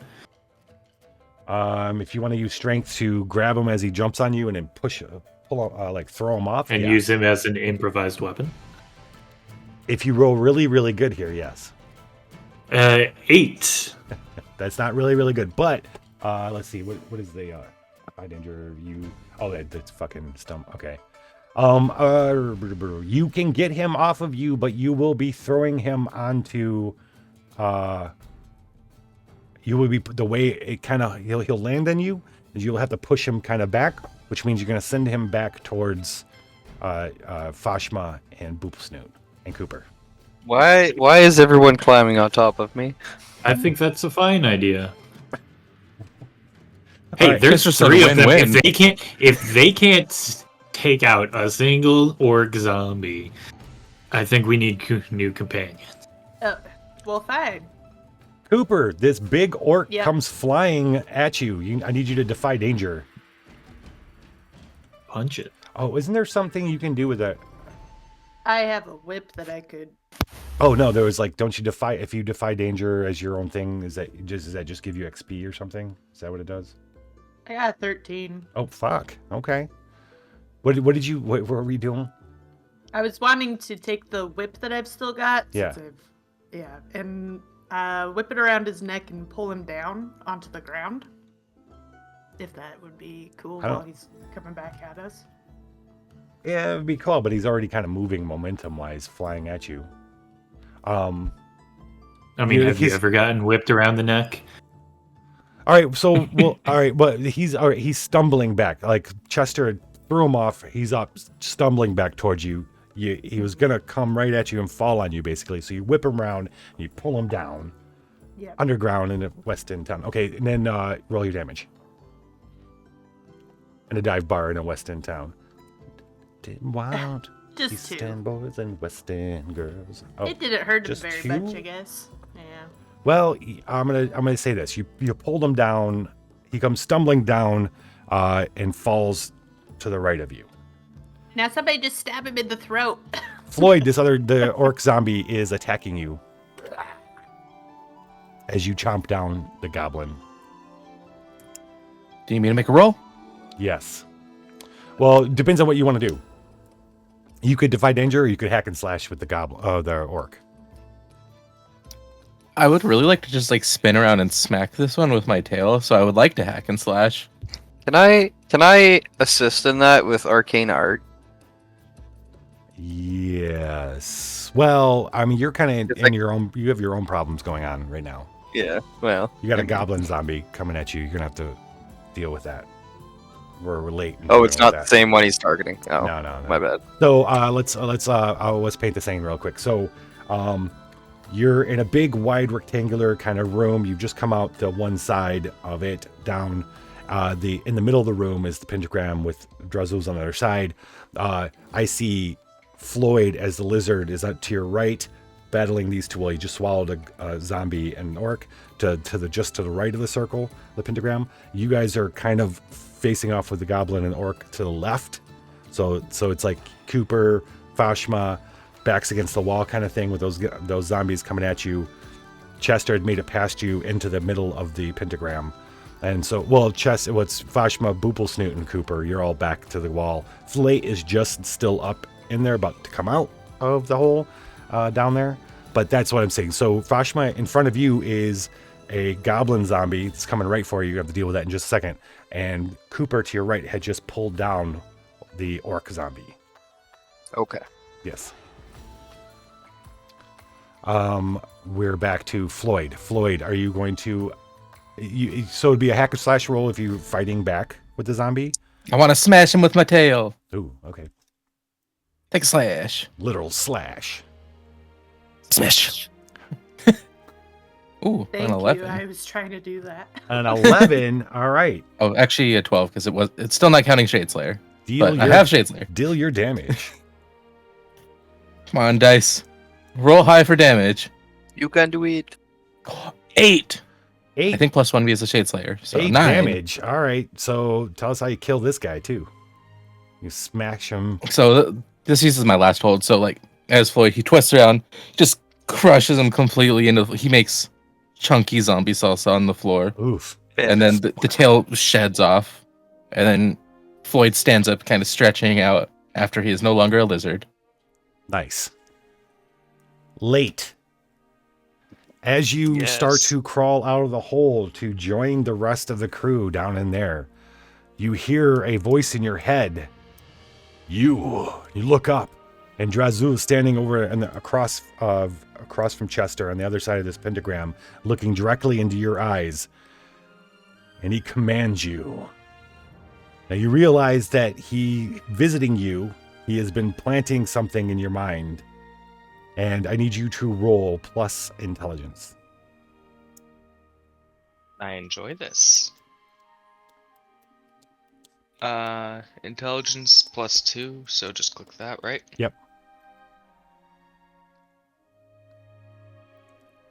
If you want to use strength to grab him as he jumps on you and then throw him off. And yeah. use him as an improvised weapon? If you roll really, really good here, yes. 8. That's not really, really good. But let's see. What is the high danger? That's fucking stump. Okay. You can get him off of you, but you will be throwing him onto. You will be the way it kind of he'll land on you. Is you'll have to push him kind of back, which means you're going to send him back towards Fashma and Booflesnoot and Cooper. Why is everyone climbing on top of me? I think that's a fine idea. Hey, Alright, there's this is a 3 of them. win-win. If they can't take out a single orc zombie, I think we need new companions. Well, fine. Cooper, this big orc Yep. comes flying at you. I need you to defy danger. Punch it. Oh, isn't there something you can do with that? I have a whip that I could. Oh no, there was like, don't you defy if you defy danger as your own thing? Does that just give you XP or something? Is that what it does? I got 13. Oh fuck. Okay. What were we doing? I was wanting to take the whip that I've still got. Yeah. And whip it around his neck and pull him down onto the ground. If that would be cool while he's coming back at us. Yeah, it would be cool, but he's already kind of moving momentum-wise, flying at you. I mean, have you ever gotten whipped around the neck? All right, so all right, but he's stumbling back. Like Chester threw him off. He's up, stumbling back towards you. He was gonna come right at you and fall on you, basically. So you whip him around, and you pull him down, underground in the West End town. Okay, and then roll your damage. In a dive bar in a West End town. Didn't want Just East 2. End boys and West End girls. Oh, It didn't hurt him just very 2? much, I guess. Yeah. Well, I'm gonna say this: you pulled him down. He comes stumbling down, and falls to the right of you. Now somebody just stab him in the throat. Floyd, the orc zombie is attacking you as you chomp down the goblin. Do you mean to make a roll? Yes. Well, it depends on what you want to do. You could defy danger, or you could hack and slash with the the orc. I would really like to just like spin around and smack this one with my tail, so I would like to hack and slash. Can I assist in that with arcane art? Yes. Well, I mean, you're kind of in your own. You have your own problems going on right now. Yeah. Well, You got a goblin zombie coming at you. You're gonna have to deal with that. We're late. Oh, it's not the same one he's targeting. Oh, No. my bad. So let's paint the scene real quick. So, you're in a big, wide, rectangular kind of room. You've just come out the one side of it. Down, in the middle of the room is the pentagram with Drazuz on the other side. I see Floyd as the lizard is up to your right, battling these two. Well, you just swallowed a zombie and an orc to the right of the circle, the pentagram. You guys are kind of facing off with the goblin and orc to the left. So it's like Cooper, Fashma, backs against the wall kind of thing with those zombies coming at you. Chester had made it past you into the middle of the pentagram. And so, what's Fashma, Booplesnoot, and Cooper, you're all back to the wall. Flate is just still up in there, about to come out of the hole down there. But that's what I'm saying. So Fashma, in front of you is a goblin zombie. It's coming right for you. You have to deal with that in just a second. And Cooper to your right had just pulled down the orc zombie. Okay. Yes. We're back to Floyd. Floyd, are you going to... so it'd be a hack or slash roll if you're fighting back with the zombie? I want to smash him with my tail. Ooh, okay. Take a slash. Literal slash. Smash. Ooh, Thank an 11. you. I was trying to do that. An 11. All right. Oh, actually a 12 because it's still not counting Shade Slayer. Deal I have Shade Slayer. Deal your damage. Come on, dice. Roll high for damage. You can do it. 8. 8. I think +1 is a Shade Slayer. So 8 9 damage. All right. So tell us how you kill this guy too. You smash him. So this uses my last hold. So like as Floyd, he twists around, just crushes him completely into. He makes chunky zombie salsa on the floor. Oof. And then the tail sheds off, and then Floyd stands up, kind of stretching out after he is no longer a lizard. Nice. Late. As you start to crawl out of the hole to join the rest of the crew down in there, you hear a voice in your head. You look up, and Drazuz is standing over across from Chester on the other side of this pentagram, looking directly into your eyes, and he commands you. Now you realize that he has been planting something in your mind, and I need you to roll plus intelligence. I enjoy this. Intelligence +2, so just click that, right? Yep.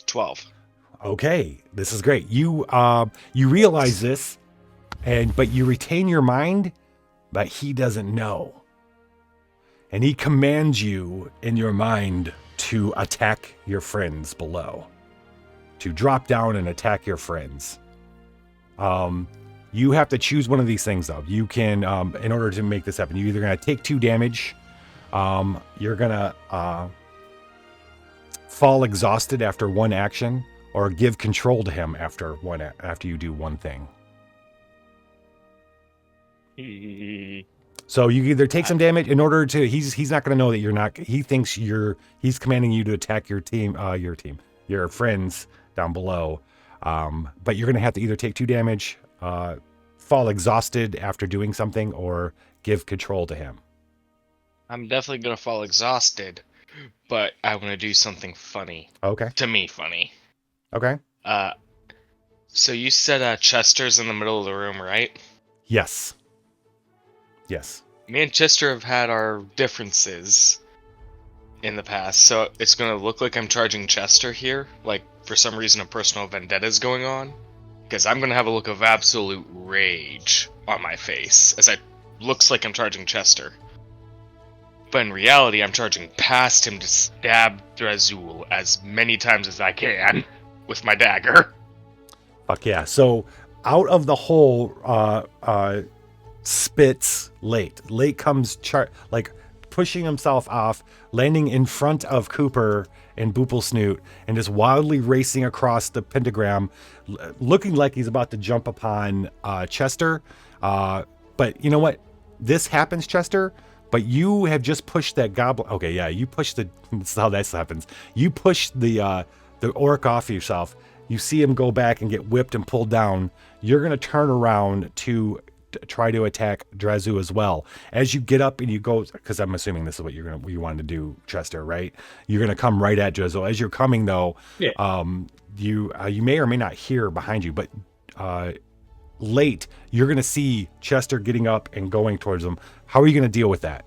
12. Okay, this is great. You realize this, but you retain your mind, but he doesn't know. And he commands you in your mind to attack your friends below. To drop down and attack your friends. You have to choose one of these things though. You can, in order to make this happen, you're either going to take 2 damage, you're going to fall exhausted after 1 action, or give control to him after you do 1 thing. So you either take some damage in order to, he's not going to know that you're not, he thinks he's commanding you to attack your friends down below. But you're going to have to either take 2 damage, fall exhausted after doing something, or give control to him. I'm definitely gonna fall exhausted, but I want to do something funny. Okay. To me, funny. Okay. So you said Chester's in the middle of the room, right? Yes. Yes. Me and Chester have had our differences in the past, so it's gonna look like I'm charging Chester here. Like, for some reason, a personal vendetta is going on. Because I'm gonna have a look of absolute rage on my face, as it looks like I'm charging Chester. But in reality, I'm charging past him to stab Drazul as many times as I can with my dagger. Fuck yeah. So out of the hole spits Late. Late comes pushing himself off, landing in front of Cooper and Booplesnoot, and just wildly racing across the pentagram, looking like he's about to jump upon Chester. But you know what? This happens, Chester, but you have just pushed that goblin. Okay, yeah, you pushed that's how this happens. You push the orc off yourself. You see him go back and get whipped and pulled down. You're going to turn around to try to attack Drazu as well. As you get up and you go, because I'm assuming this is what you wanted to do, Chester, right? You're going to come right at Drazu. As you're coming, though, yeah. You may or may not hear behind you, but Late, you're going to see Chester getting up and going towards him. How are you going to deal with that?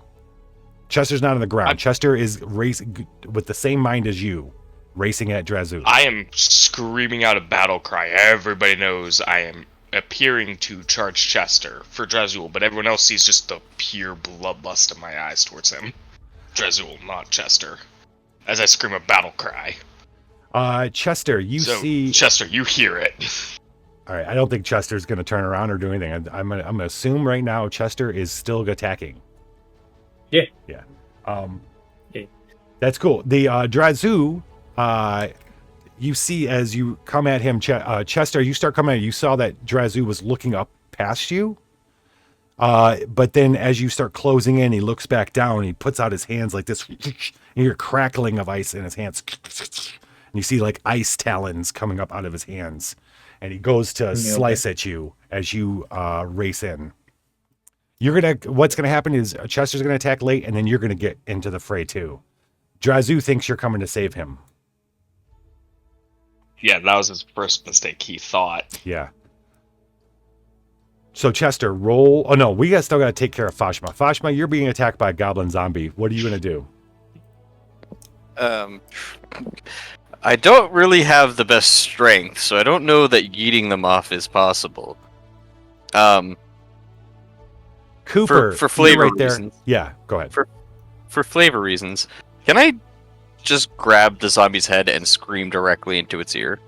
Chester's not on the ground. Chester is racing with the same mind as you, racing at Drazu. I am screaming out a battle cry. Everybody knows I am appearing to charge Chester for Drazul, but everyone else sees just the pure bloodlust in my eyes towards him. Drazul, not Chester. As I scream a battle cry. Chester, Chester, you hear it. All right, I don't think Chester's going to turn around or do anything. I'm going to assume right now Chester is still attacking. Yeah. Yeah. Yeah. That's cool. The Drazu, you see as you come at him, Chester, you start coming at him, you saw that Drazu was looking up past you. But then as you start closing in, he looks back down, he puts out his hands like this, and you're crackling of ice in his hands. And you see like ice talons coming up out of his hands. And he goes to slice at you as you race in. What's gonna happen is Chester's gonna attack Late, and then you're gonna get into the fray too. Drazu thinks you're coming to save him. Yeah, that was his first mistake, he thought. Yeah. So Chester, roll. Oh no, we still gotta take care of Fashma. Fashma, you're being attacked by a goblin zombie. What are you gonna do? I don't really have the best strength, so I don't know that yeeting them off is possible. Cooper, for flavor right reasons. There. Yeah, go ahead. For flavor reasons, can I just grab the zombie's head and scream directly into its ear?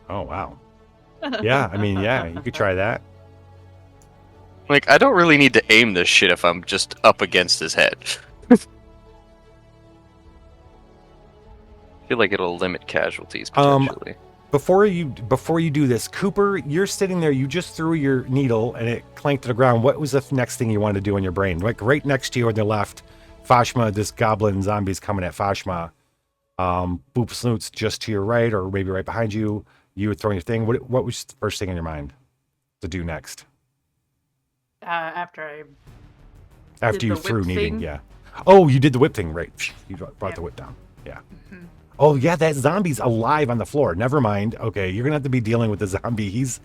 Oh wow. Yeah, I mean, yeah, you could try that. Like, I don't really need to aim this shit if I'm just up against his head. I feel like it'll limit casualties potentially. Before you do this, Cooper, you're sitting there. You just threw your needle and it clanked to the ground. What was the next thing you wanted to do in your brain? Like right next to you on the left, Fashma, this goblin zombie's coming at Fashma. Booplesnoot's just to your right, or maybe right behind you. You were throwing your thing. What was the first thing in your mind to do next? After you the threw whip kneading, thing? yeah. Oh, you did the whip thing, right? You brought the whip down. Yeah. Mm-hmm. Oh yeah, that zombie's alive on the floor. Never mind. Okay, you're gonna have to be dealing with the zombie. He's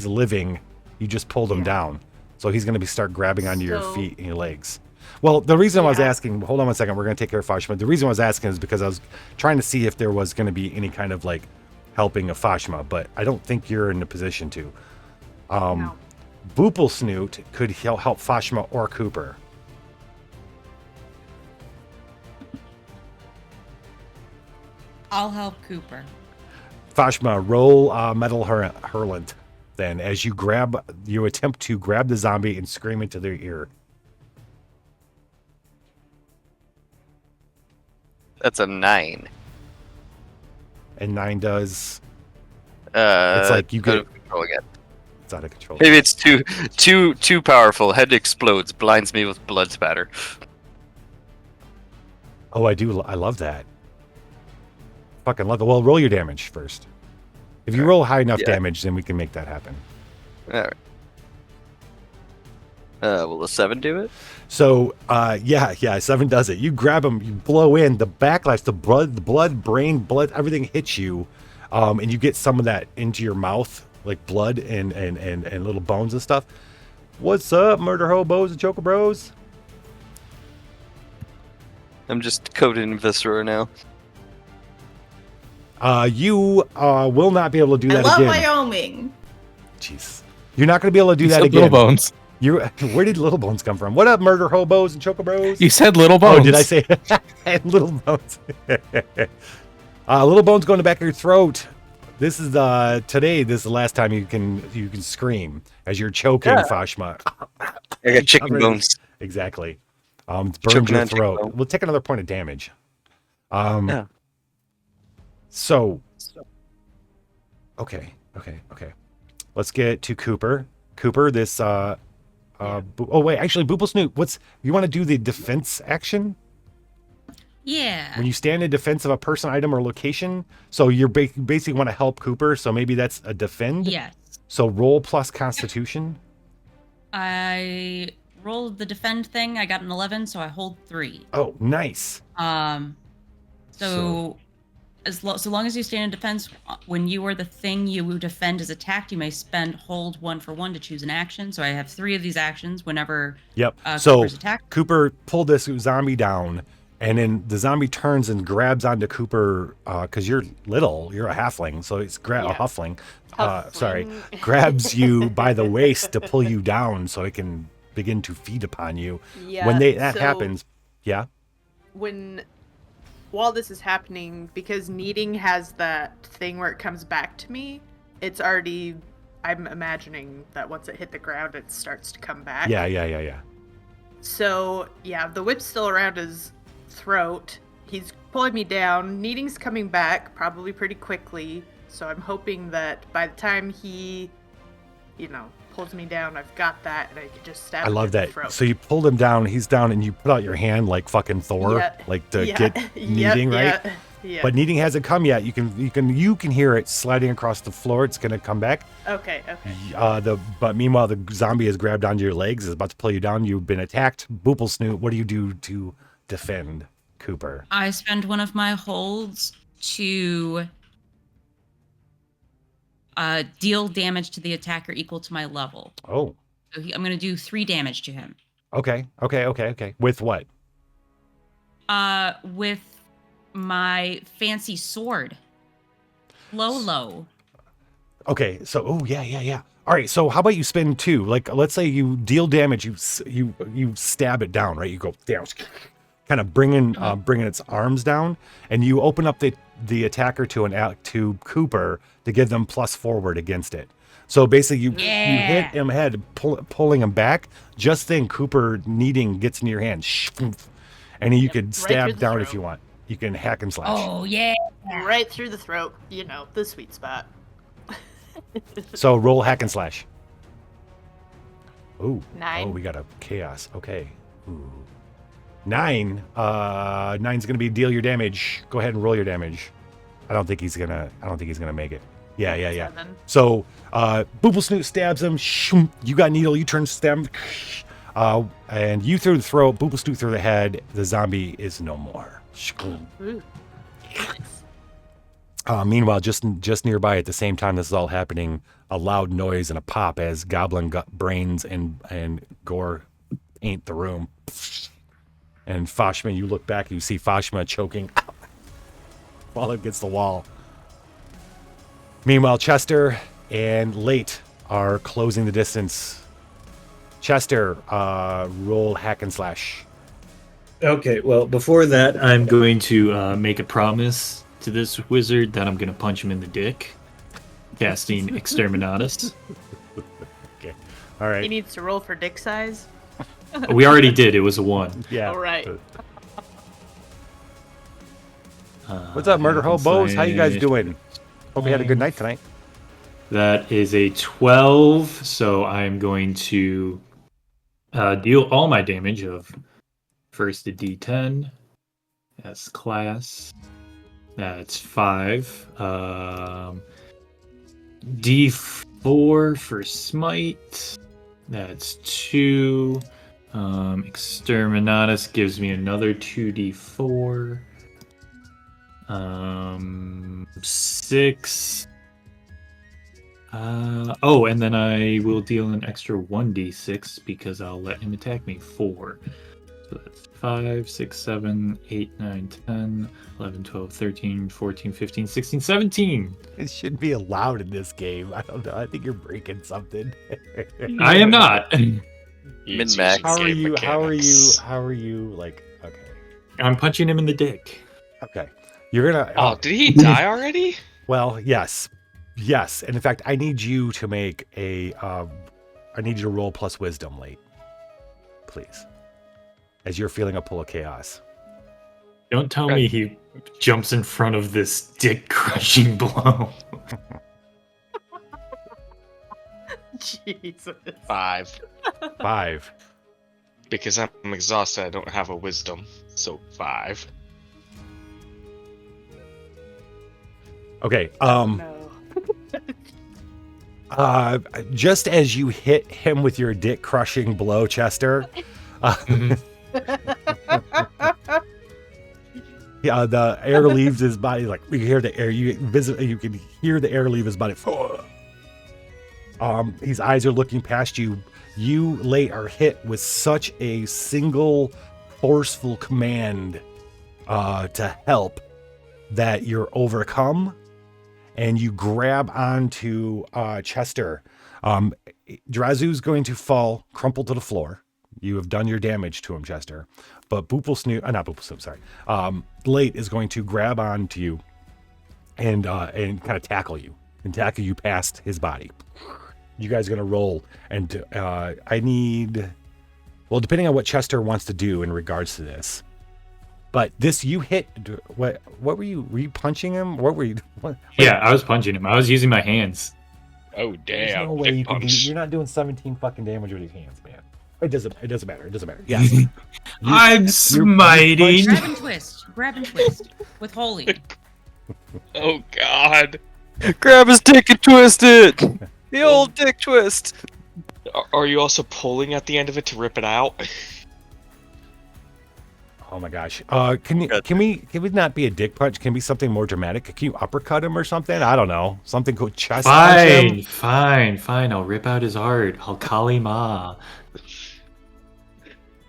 living. You just pulled him down. So he's going to start grabbing onto your So- feet and your legs. Well, the reason I was Yeah. asking, hold on one second, we're going to take care of Fashma. The reason I was asking is because I was trying to see if there was going to be any kind of like helping of Fashma, but I don't think you're in a position to. No. Boople Snoot could help Fashma or Cooper. I'll help Cooper. Fashma, roll Metal Hurlant. Then, as you attempt to grab the zombie and scream into their ear. That's a 9. And 9 does. It's like you get- control again. It's out of control. Maybe it's too powerful. Head explodes, blinds me with blood spatter. Oh, I do. I love that. Fucking love it. Well, roll your damage first. If you roll high enough Yeah. damage, then we can make that happen. All right. Will a 7 do it? So, yeah, 7 does it. You grab him, you blow in the backlash, the blood, everything hits you, and you get some of that into your mouth, like blood and little bones and stuff. What's up, murder hobos and choker bros? I'm just coated in viscera now. You will not be able to do I that love again. Wyoming. Jeez, you're not going to be able to do You that said again. Little Bones. Where did Little Bones come from? What up, murder hobos and choker bros? You said Little Bones. Oh, did I say Little Bones? Little Bones go in the back of your throat. This is today. This is the last time you can scream as you're choking, Fashma. I got chicken bones. Exactly. It's burned Choking your on chicken throat. bone. We'll take another point of damage. Yeah. So. Okay. Let's get to Cooper. Cooper, this. Oh wait, actually, Boople Snoot. You want to do the defense action? Yeah. When you stand in defense of a person, item, or location, so you're basically want to help Cooper, so maybe that's a defend? Yes. So roll plus constitution? I rolled the defend thing. I got an 11, so I hold 3. Oh, nice. So so long as you stand in defense, when you or the thing you defend is attacked, you may spend hold 1 for 1 to choose an action. So I have 3 of these actions whenever Yep. So Cooper's attacked. Cooper pulled this zombie down, and then the zombie turns and grabs onto Cooper, because you're little, you're a halfling, so it's a huffling. Sorry, grabs you by the waist to pull you down so it can begin to feed upon you. Yeah. When that so happens, yeah. While this is happening, because kneading has that thing where it comes back to me, it's already. I'm imagining that once it hit the ground, it starts to come back. Yeah. So yeah, the whip's still around his throat. He's pulling me down. Kneading's coming back probably pretty quickly. So I'm hoping that by the time he, pulls me down, I've got that, and I can just stab I him love in the that. throat. So you pulled him down, he's down, and you put out your hand like fucking Thor, like to get kneading, right? Yeah. But kneading hasn't come yet. You can hear it sliding across the floor. It's gonna come back. Okay. But meanwhile the zombie has grabbed onto your legs, is about to pull you down. You've been attacked. Boople Snoot, what do you do to defend Cooper? I spend one of my holds to deal damage to the attacker equal to my level. Oh. So I'm going to do 3 damage to him. Okay. With what? With my fancy sword. Low. Okay, so yeah. All right, so how about you spend 2? Like, let's say you deal damage, you stab it down, right? You go down, kind of bringing its arms down, and you open up the attacker to Cooper to give them plus forward against it. So basically, you hit him head, pulling him back. Just think, Cooper kneading gets into your hand, and you could stab through the down throat. if you want. You can hack and slash. Oh, yeah. Right through the throat. The sweet spot. So roll hack and slash. Ooh. 9. Oh, we got a chaos. Okay. Ooh. 9. 9's gonna be deal your damage. Go ahead and roll your damage. I don't think he's gonna make it. Yeah. 7. So Boople Snoot stabs him. Shoom. You got needle. You turn stab. And you through the throat. Boople Snoot through the head. The zombie is no more. Ooh. Meanwhile, just nearby at the same time this is all happening, a loud noise and a pop as goblin brains and gore paint the room. And Fashma, you look back and you see Fashma choking while against the wall. Meanwhile, Chester and Late are closing the distance. Chester, roll hack and slash. Okay, well, before that, I'm going to make a promise to this wizard that I'm going to punch him in the dick, casting Exterminatus. Okay, all right. He needs to roll for dick size. We already did. It was a 1. Yeah. All right. What's up, Murder Hobos? How you guys doing? Hope you had a good night tonight. That is a 12, so I'm going to deal all my damage of first a D10. That's class. That's 5. D4 for smite. That's 2. Exterminatus gives me another 2d4. 6. And then I will deal an extra 1d6 because I'll let him attack me 4. So that's 5, 6, 7, 8, 9, 10, 11, 12, 13, 14, 15, 16, 17. It shouldn't be allowed in this game. I don't know. I think you're breaking something. I am not. Min-max. How are you? Like, okay. I'm punching him in the dick. Okay. You're gonna. Oh, did he die already? Well, yes. Yes. And in fact, I need you to make a. I need you to roll plus wisdom, Late. Please. As you're feeling a pull of chaos. Don't tell me he jumps in front of this dick-crushing blow. Jesus. 5. 5. Because I'm exhausted, I don't have a wisdom. So 5. Okay. No. Just as you hit him with your dick-crushing blow, Chester. Yeah, the air leaves his body. Like you hear the air. You can hear the air leave his body. His eyes are looking past you. You, Late, are hit with such a single forceful command to help that you're overcome, and you grab onto Chester. Drazu's going to fall, crumple to the floor. You have done your damage to him, Chester. But Late is going to grab onto you and kind of tackle you past his body. You guys are going to roll, and I need, well, depending on what Chester wants to do in regards to this. But this, you hit, what were you punching him? What were you? Yeah, I was punching him. I was using my hands. Oh, There's damn. no way you can you're not doing 17 fucking damage with your hands, man. It doesn't matter. Yes. I'm smiting. Grab and twist with holy. Oh, God. Grab his dick and twist it! The old dick twist! Are you also pulling at the end of it to rip it out? Oh my gosh. Can we not be a dick punch? Can it be something more dramatic? Can you uppercut him or something? I don't know. Something cool. Chest punch him? Fine. I'll rip out his heart. I'll Kali Ma.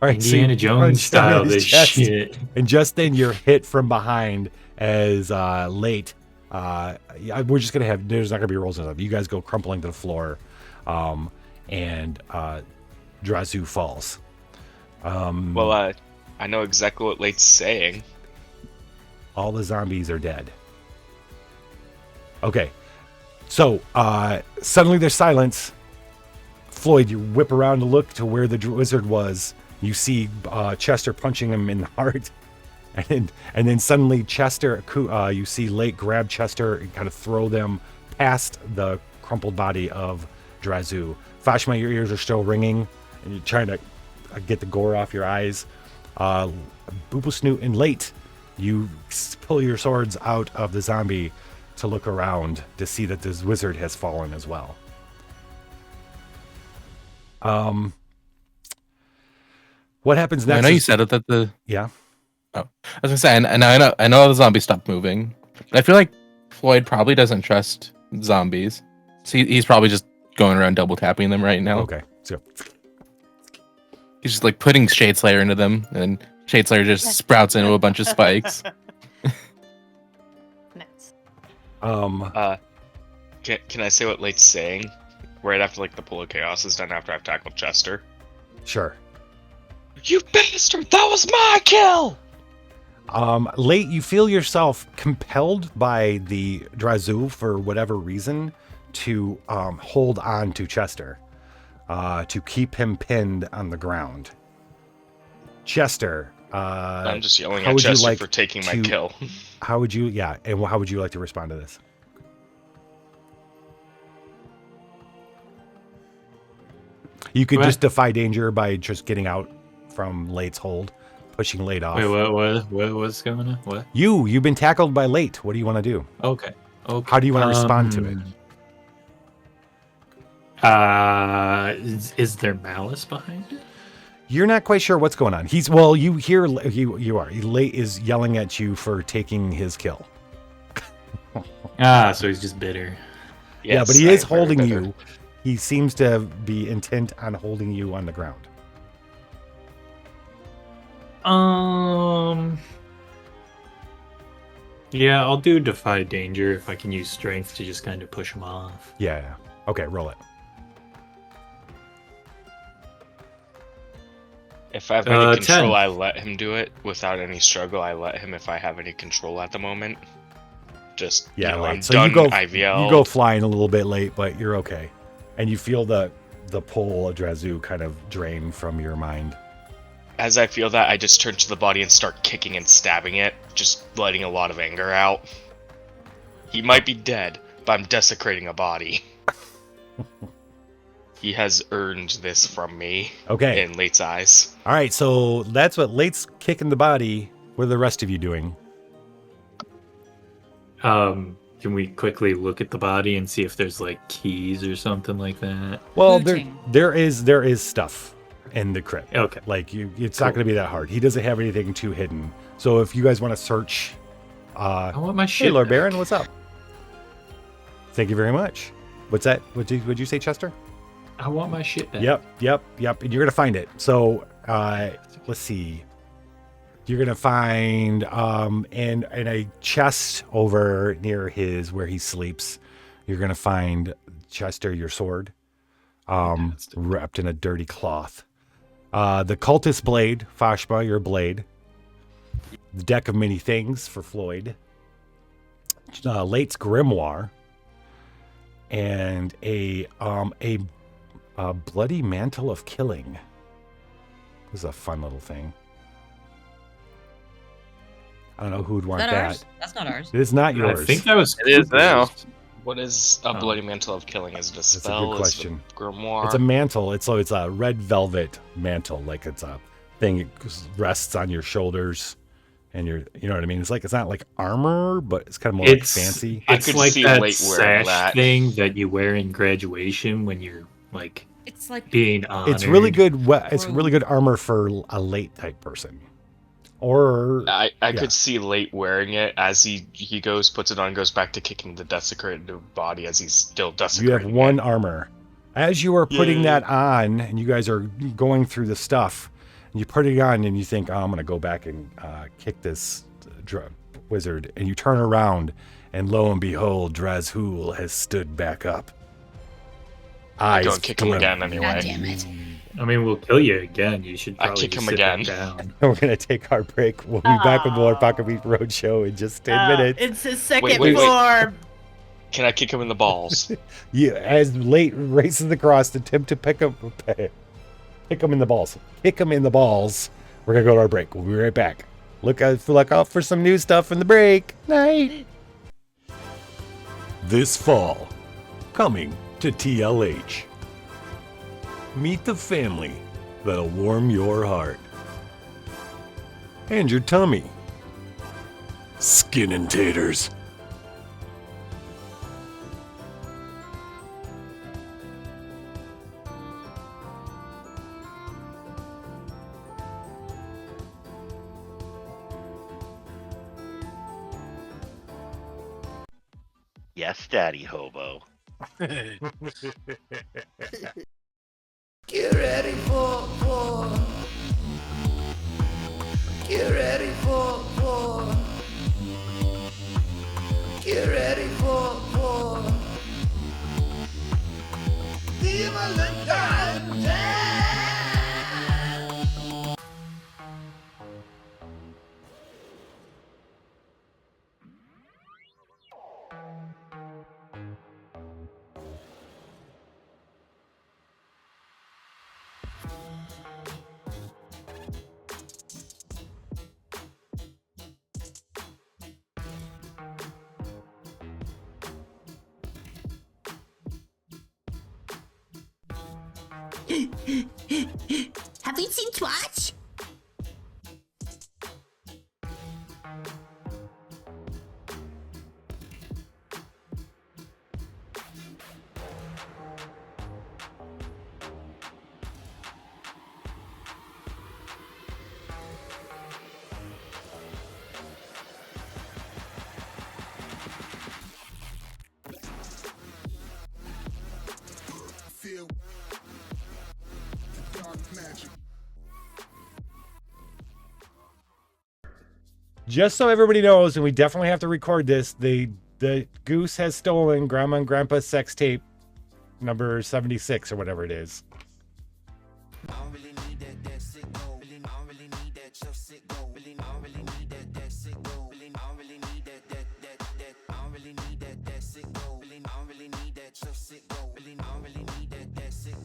All right, Indiana Jones style this shit. And just then you're hit from behind as Late. We're just gonna there's not gonna be rolls and stuff. You guys go crumpling to the floor, and Drazu falls. Well, I know exactly what Late's saying. All the zombies are dead. Okay, so suddenly there's silence. Floyd, you whip around to look to where the wizard was. You see Chester punching him in the heart, and then suddenly Chester, you see Late grab Chester and kind of throw them past the crumpled body of Drazu. Fashma, your ears are still ringing, and you're trying to get the gore off your eyes. Boopasnoot and Late, you pull your swords out of the zombie to look around to see that this wizard has fallen as well. What happens next? I know you said it that the yeah. Oh, I was gonna say, and I know the zombies stopped moving. But I feel like Floyd probably doesn't trust zombies, So he's probably just going around double tapping them right now. Okay. So He's just like putting Shade Slayer into them, and Shade Slayer just sprouts into a bunch of spikes. Nice. Can I say what Late's saying? Right after like the Pool of Chaos is done after I've tackled Chester. sure. You bastard! That was my kill! Late, you feel yourself compelled by the Drazu for whatever reason to hold on to Chester, to keep him pinned on the ground. Chester, I'm just yelling how at would you Chester like for taking my to- kill. how would you like to respond to this? You could What? just defy danger by just getting out from Late's hold, pushing Late off. Wait, what's going on? What? You've been tackled by Late. What do you want to do? Okay. How do you want to respond to it? Is there malice behind it? You're not quite sure what's going on. You hear you are. Late is yelling at you for taking his kill. So he's just bitter. Yeah, but Yes, he I is am very holding bitter. you. He seems to be intent on holding you on the ground. Yeah, I'll do defy danger if I can use strength to just kind of push him off. Yeah. Okay, roll it. If I have any 10. control, I let him do it. Without any struggle, I let him if I have any control at the moment. Just, Yeah, I'm Late. So done you go IVL. you go flying a little bit late, but you're okay. And you feel the pull of Drazu kind of drain from your mind. As I feel that, I just turn to the body and start kicking and stabbing it, just letting a lot of anger out. He might be dead, but I'm desecrating a body. He has earned this from me. Okay. In Late's eyes. All right, so that's what Late's kicking the body. What are the rest of you doing? Can we quickly look at the body and see if there's like keys or something like that? Well, Looting. there is stuff in the crypt. Okay. Like it's not going to be that hard. He doesn't have anything too hidden. So if you guys want to search, I want my hey, shit. Lord back. Baron, what's up? Thank you very much. What's that? What'd you say, Chester? I want my shit back. Yep. And you're gonna find it. So let's see. You're gonna find in a chest over near where he sleeps. You're gonna find Chester, your sword, wrapped in a dirty cloth. The cultist blade, Fashma, your blade. The deck of many things for Floyd. Late's grimoire, and a bloody mantle of killing. This is a fun little thing. I don't know who would want Is that that. ours? That's not ours. It is not yours. I think that was. It is now. Cooper's. What is a bloody mantle of killing? Is it a a good spell? question. Is it a grimoire? It's a mantle. It's a red velvet mantle, like it's a thing. It rests on your shoulders, and you know what I mean. It's not like armor, but it's kind of more like fancy. I It's could like see that Late wearing sash that. thing that you wear in graduation when you're like It's like being honored. It's really good. It's really good armor for a late type person, or I yeah. could see Late wearing it as he goes, puts it on, goes back to kicking the desecrated body as he's still you desecrating. have one it. armor. As you are putting Yay. that on, and you guys are going through the stuff, and you put it on, and you think, "Oh, I'm gonna go back and kick this wizard," and you turn around, and lo and behold, Drazhul has stood back up. I Eyes don't kick him glowing. again anyway. God damn it. I mean, we'll kill you again. You should I probably kick just him sit back again. down. We're gonna take our break. We'll be back with more Apocabitch Roadshow in just 10 minutes. It's his second wait. form. Can I kick him in the balls? Yeah, as Late races across to attempt to pick him in the balls. Kick him in the balls. We're gonna go to our break. We'll be right back. Look out for some new stuff in the break. Night. This fall, coming to TLH. Meet the family that'll warm your heart and your tummy. Skin and taters. Yes, Daddy Hobo. Get ready for war. Get ready for war. Get ready for war. The Valentine's Day. Have we seen Twatch? Feel the dark magic. Just so everybody knows, and we definitely have to record this, the goose has stolen Grandma and Grandpa's sex tape number 76 or whatever it is. I don't really need that sick go. I don't really need that your sick go. I don't really need that sick go. I don't really need that. I don't really need that sick go. I don't really need that your sick go. I don't really need that sick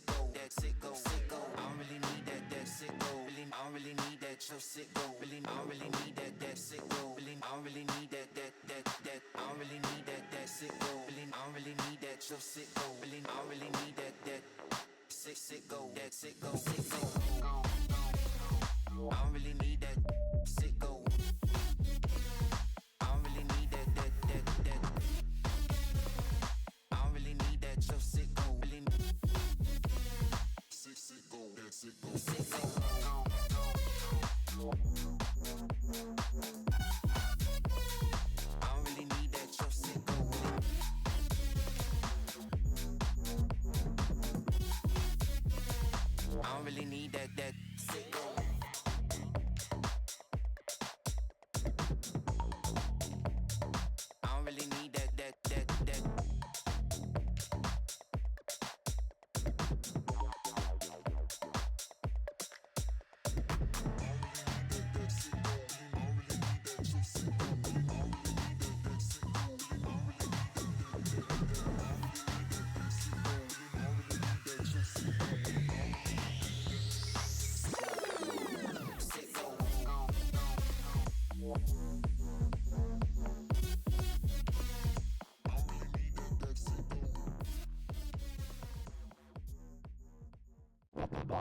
go. That sick go. I don't really need that sick go. I don't really need that your sick go. I don't really need that sick go. I don't really need that. I don't really need that sick go. I don't really need that your sick go. I don't really need that. Sick go, that sick go. I don't really need that sick go. I don't really need that. I don't really need that your sick go. Sick go, that sick go. I don't really need that your sick go. I don't really need that sick go. I don't really need that.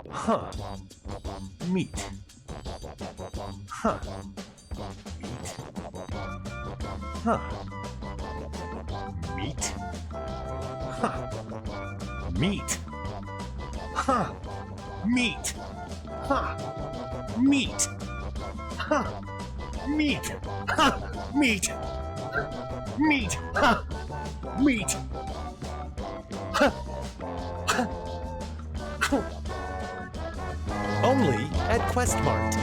Huh. Meat. Huh. Meat. Huh. Meat. Huh. Meat. Huh. Meat. Huh. Meat. Huh. Meat. Meat. Huh. Meat. Huh. Only at QuestMart.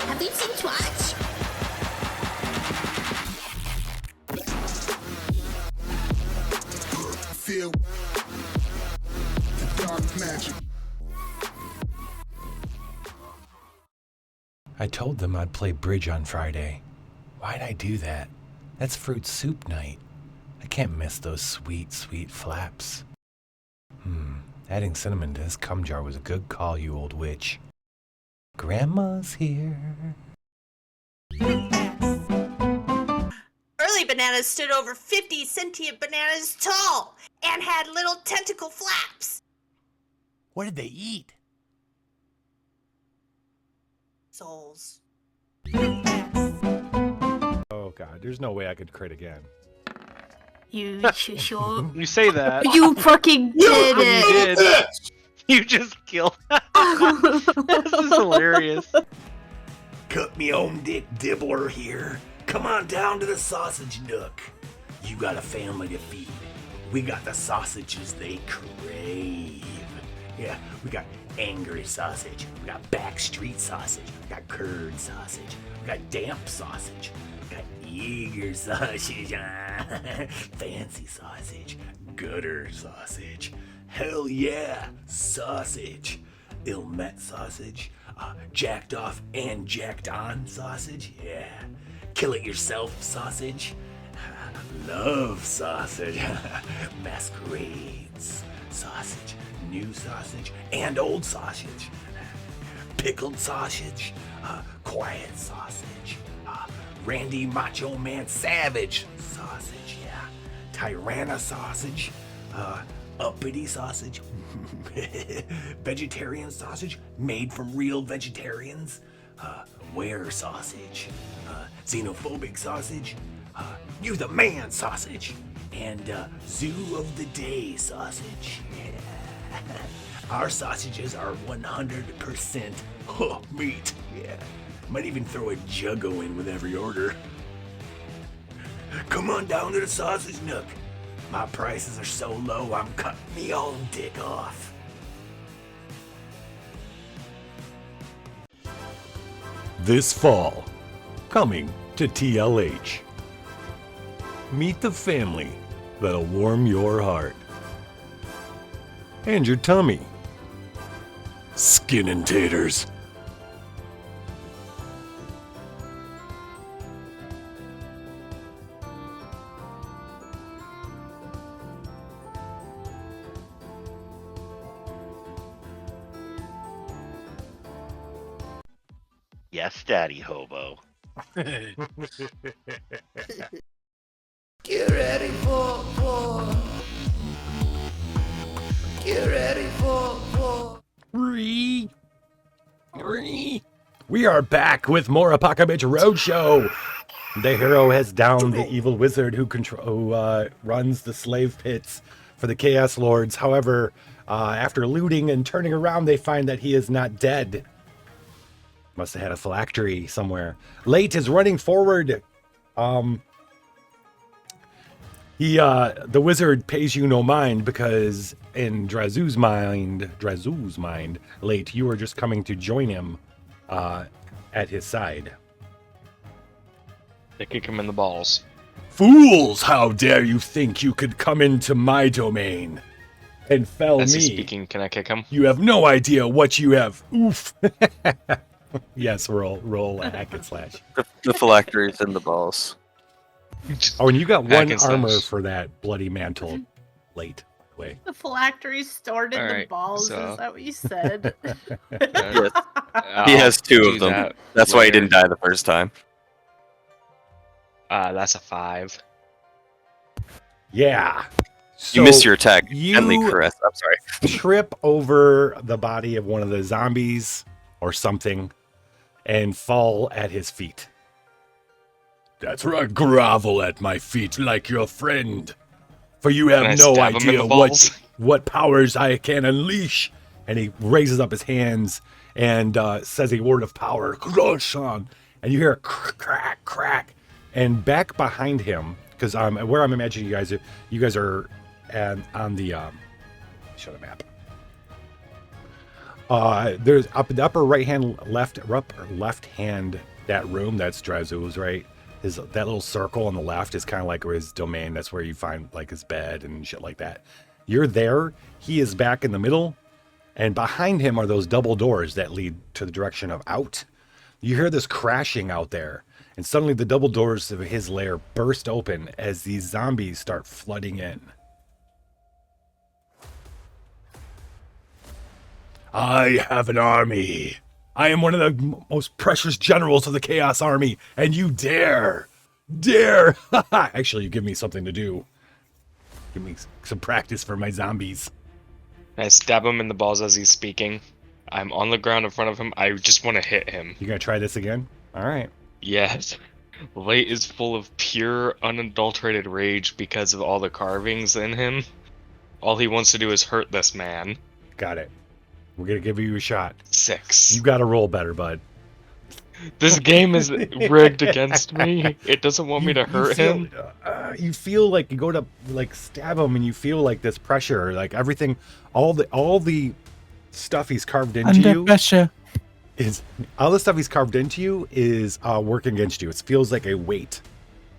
Have you seen Twatch? Feel the dark magic. I told them I'd play bridge on Friday. Why'd I do that? That's fruit soup night. I can't miss those sweet, sweet flaps. Adding cinnamon to this cum jar was a good call, you old witch. Grandma's here. Early bananas stood over 50 sentient bananas tall and had little tentacle flaps. What did they eat? Souls. Oh god, there's no way I could crit again. You sure? You say that. You fucking did it! You did. You just killed. This is hilarious. Cut me own dick dibbler here. Come on down to the sausage nook. You got a family to feed. We got the sausages they crave. Yeah, we got angry sausage. We got backstreet sausage. We got curd sausage. We got damp sausage. We got Eager sausage. Fancy sausage. Gutter sausage. Hell yeah, sausage. Ill-met sausage. Jacked off and jacked on sausage. Yeah. Kill it yourself sausage. Love sausage. Masquerades sausage. New sausage and old sausage. Pickled sausage. Quiet sausage. Randy Macho Man Savage sausage. Yeah. Tyranna sausage. Uppity sausage. Vegetarian sausage made from real vegetarians. Were sausage. Xenophobic sausage. You the man sausage. And Zoo of the Day sausage. Yeah. Our sausages are 100% meat. Yeah. Might even throw a juggo in with every order. Come on down to the sausage nook. My prices are so low, I'm cutting me own dick off. This fall, coming to TLH. Meet the family that'll warm your heart. And your tummy. Skin and taters. Yes, Daddy Hobo. Get ready for war. Get ready for war. We are back with more Apocabitch Roadshow. The hero has downed the evil wizard who runs the slave pits for the Chaos Lords. However, after looting and turning around, they find that he is not dead. Must have had a phylactery somewhere. Late is running forward. The wizard pays you no mind because in Drazu's mind, Late, you are just coming to join him at his side. They kick him in the balls. Fools! How dare you think you could come into my domain and fell As me? he's speaking, can I kick him? You have no idea what you have. Oof. Yes, roll a hack and slash. The phylacteries and the balls. Oh, and you got Hack one and armor slash. for that bloody mantle. Late. way. The phylactery stored in the Alright, balls. so- Is that what you said? Yes. He I'll has two do of them. that That's why he later. didn't die the first time. That's a 5. Yeah. You missed your So attack. Gently you caress. I'm sorry. trip over the body of one of the zombies or something and fall at his feet. That's right, grovel at my feet like your friend. For you Can I have no stab him in idea the balls? what powers I can unleash. And he raises up his hands and says a word of power. Groshan. And you hear a crack, crack. And back behind him, because where I'm imagining you guys are on the show the map. There's up in the upper right hand, left hand, that room that's Drazu's, right? That little circle on the left is kind of like his domain. That's where you find like his bed and shit like that. You're there. He is back in the middle, and behind him are those double doors that lead to the direction of out. You hear this crashing out there, and suddenly the double doors of his lair burst open as these zombies start flooding in. I have an army. I am one of the most precious generals of the Chaos Army, and you dare. Actually, you give me something to do. Give me some practice for my zombies. I stab him in the balls as he's speaking. I'm on the ground in front of him. I just want to hit him. You gonna try this again? All right. Yes. Light is full of pure, unadulterated rage because of all the carvings in him. All he wants to do is hurt this man. Got it. We're gonna give you a shot. 6. You gotta roll better, bud. This game is rigged against me. It doesn't want me to hurt him. You feel like you go to like stab him, and you feel like this pressure, like everything, all the stuff he's carved into Under you pressure. is all the stuff he's carved into you is working against you. It feels like a weight,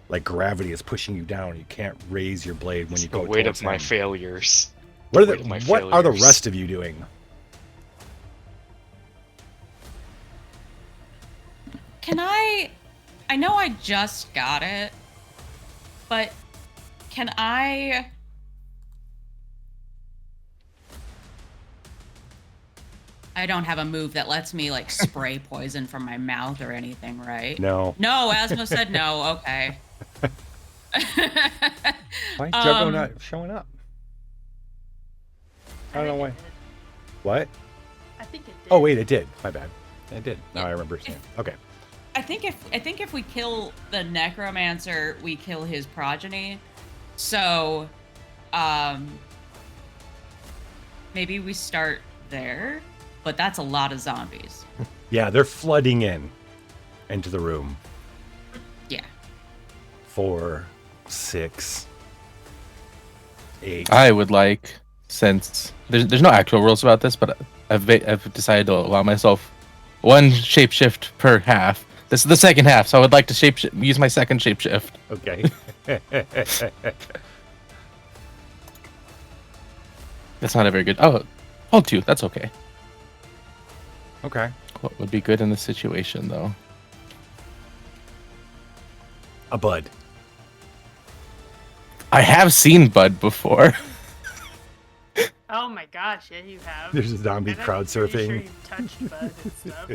like gravity is pushing you down. You can't raise your blade when you go. The weight towards of my him. failures. What The weight of my are the failures. rest of you doing? Can I know I just got it, but can I don't have a move that lets me like spray poison from my mouth or anything, right? No. No, Asmo said no. Okay. Why is Juggo not showing up? I don't know why. What? I think it did. Oh wait, it did. My bad. It did. Now I remember seeing. Okay. I think if we kill the necromancer, we kill his progeny. So, maybe we start there, but that's a lot of zombies. Yeah, they're flooding into the room. Yeah. 4, 6, 8. I would like, since there's no actual rules about this, but I've decided to allow myself one shapeshift per half. This is the second half, so I would like to use my second shapeshift. Okay. That's not a very good. Oh, hold 2. That's okay. Okay. What would be good in this situation, though? A bud. I have seen Bud before. Oh my gosh, yeah, you have. There's a zombie And I'm crowd pretty surfing. Sure you've touched Bud and stuff.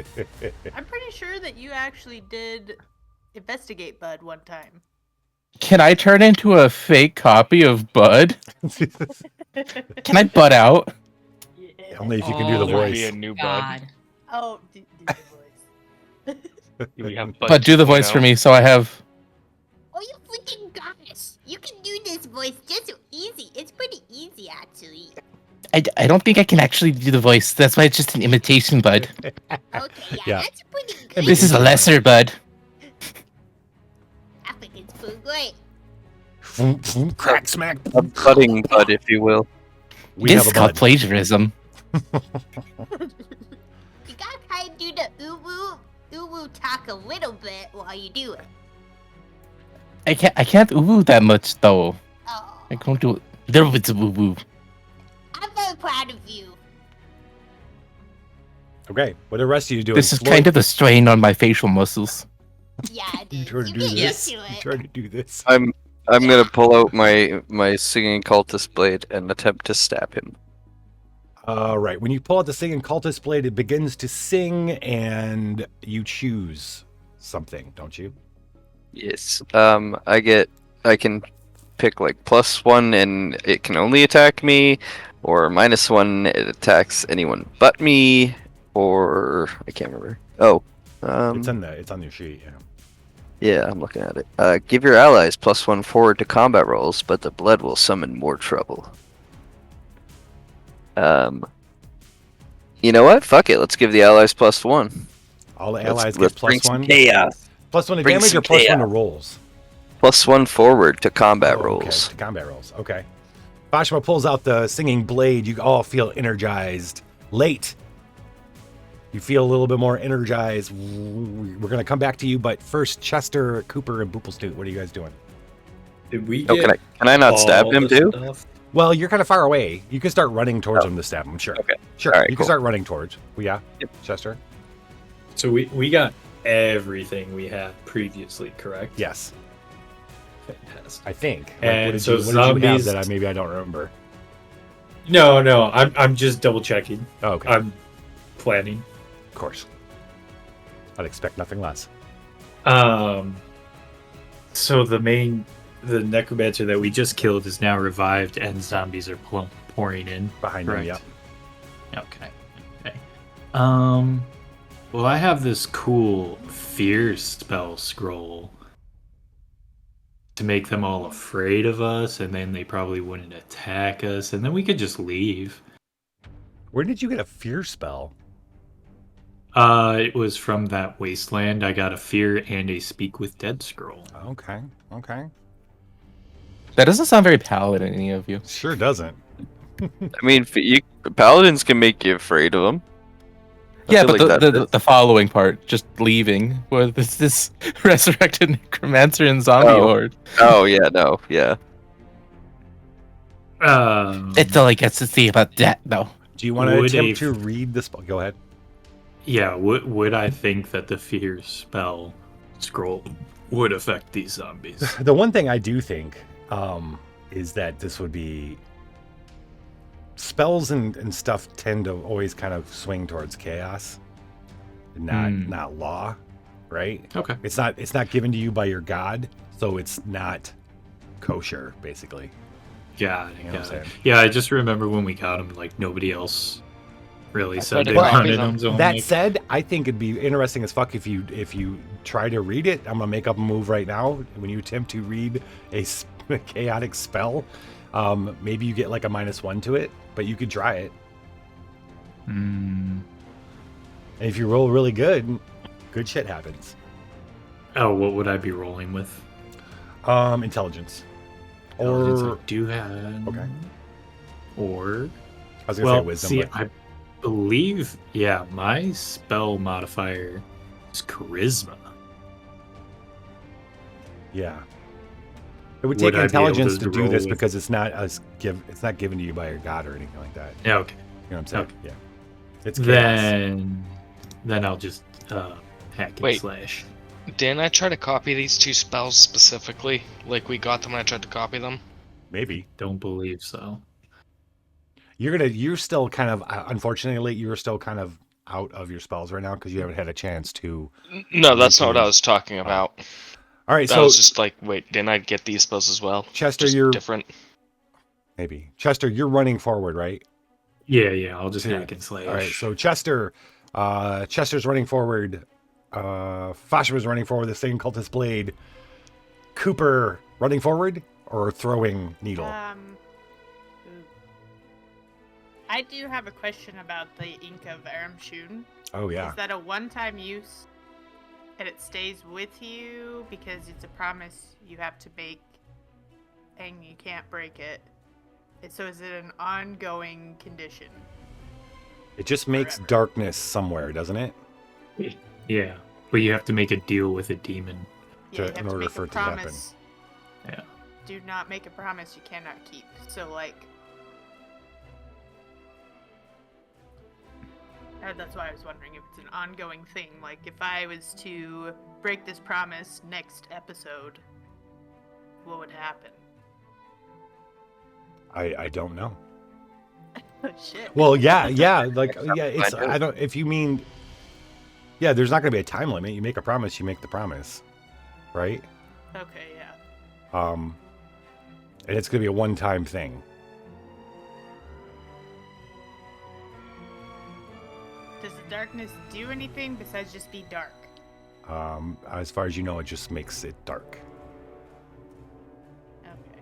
I'm pretty sure that you actually did investigate Bud one time. Can I turn into a fake copy of Bud? Can I butt out? Only if you can do the There would voice. be a new Bud. God. Oh, do the voice. We have But do the voice for me, so I have. Oh, you freaking gosh! You can do this voice just so easy. It's pretty easy, actually. I don't think I can actually do the voice. That's why it's just an imitation, Bud. Okay, Yeah. that's pretty good. This is a lesser Bud. Africans food great. Crack smack. A budding bud, if you will. We This have is a called bud. plagiarism. You gotta try and do the uwu talk a little bit while you do it. I can't woo that much though. Oh, I can't do there with the woo woo. I'm very proud of you. Okay, what are the rest of you doing? This is kind of the strain on my facial muscles. Yeah, it You is. trying to You do get this? used to You it. trying to do this? I'm gonna pull out my singing cultist blade and attempt to stab him. Right. When you pull out the singing cultist blade, it begins to sing, and you choose something, don't you? Yes. I can pick like +1 and it can only attack me, or -1 it attacks anyone but me, or I can't remember. Oh, It's on your sheet. Yeah. yeah, I'm looking at it. Give your allies +1 forward to combat rolls, but the blood will summon more trouble. You know what? Fuck it. Let's give the allies +1. All the allies Let's get bring some +1. chaos. +1 to Bring damage some or +1 to chaos. rolls? +1 forward to combat Oh, rolls. Okay, to combat rolls. Okay. Fashma pulls out the singing blade. You all feel energized. Late. You feel a little bit more energized. We're going to come back to you, but first, Chester, Cooper, and Booplestoot, what are you guys doing? Did we Oh, get can I not stab all him the too? stuff? Well, you're kind of far away. You can start running towards him to stab him, sure. Okay. Sure, All right, you cool. can start running towards. Well, yeah, Yep. Chester? So we got everything we had previously, correct? Yes, Fantastic. I think. And what did so you have zombies- that maybe I don't remember? No, I'm just double checking. Oh, okay. I'm planning. Of course. I'd expect nothing less. So the necromancer that we just killed is now revived, and zombies are pouring in Behind him, correct? yeah. Okay. Well, I have this cool fear spell scroll to make them all afraid of us, and then they probably wouldn't attack us, and then we could just leave. Where did you get a fear spell? It was from that wasteland. I got a fear and a speak with dead scroll. Okay. That doesn't sound very paladin, any of you. Sure doesn't. I mean, paladins can make you afraid of them. Yeah, but the following part, just leaving, with this resurrected necromancer and zombie horde. Oh yeah, no, yeah. That's all I got to say about that, though. Do you want to Would attempt a- to read the spell? Go ahead. Yeah, would I think that the fear spell scroll would affect these zombies? The one thing I do think is that this would be spells and stuff tend to always kind of swing towards chaos, not law, right? Okay. It's not given to you by your god, so it's not kosher, basically. Got it. You know what I'm saying? Yeah, I just remember when we got him, like nobody else really said tried they to copy wanted them. them. So I'm That like, said, I think it'd be interesting as fuck if you try to read it. I'm gonna make up a move right now. When you attempt to read a chaotic spell, maybe you get like a -1 to it, but you could try it. And if you roll really good shit happens. oh, what would I be rolling with? Intelligence. Intelligence, Or I do have. Okay. Or I was gonna say wisdom. see, but I believe, yeah, my spell modifier is charisma. yeah. It would Would take I be able intelligence to to do roll this with- because it's not given to you by your god or anything like that. Yeah, okay. You know what I'm saying? Okay. Yeah. It's chaos. Then I'll just hack and Wait. slash. Didn't I try to copy these two spells specifically? Like we got them and I tried to copy them? Maybe. Don't believe so. You're still kind of, unfortunately, you're still kind of out of your spells right now because you haven't had a chance to. No, that's not what I was talking about. All right, I so was just like, wait, didn't I get these spells as well? Chester, Just you're different. maybe Chester, you're running forward, right? Yeah, I'll just Yeah. hack and slash. All right, so Chester's running forward. Fashima's running forward. The same cultist blade. Cooper running forward or throwing needle. I do have a question about the Ink of Aramshun. Oh yeah. Is that a one-time use and it stays with you because it's a promise you have to make and you can't break it? So is it an ongoing condition? It just makes darkness somewhere, doesn't it? Yeah, but you have to make a deal with a demon. Yeah, you in have to order make for a it to happen. promise. Yeah. Do not make a promise you cannot keep. So like, that's why I was wondering if it's an ongoing thing. Like if I was to break this promise next episode, what would happen? I don't know. Oh shit. Well, yeah, it's I don't if you mean yeah, there's not going to be a time limit. You make a promise, you make the promise. Right? Okay, yeah. And it's going to be a one-time thing. Does the darkness do anything besides just be dark? As far as you know, it just makes it dark. Okay.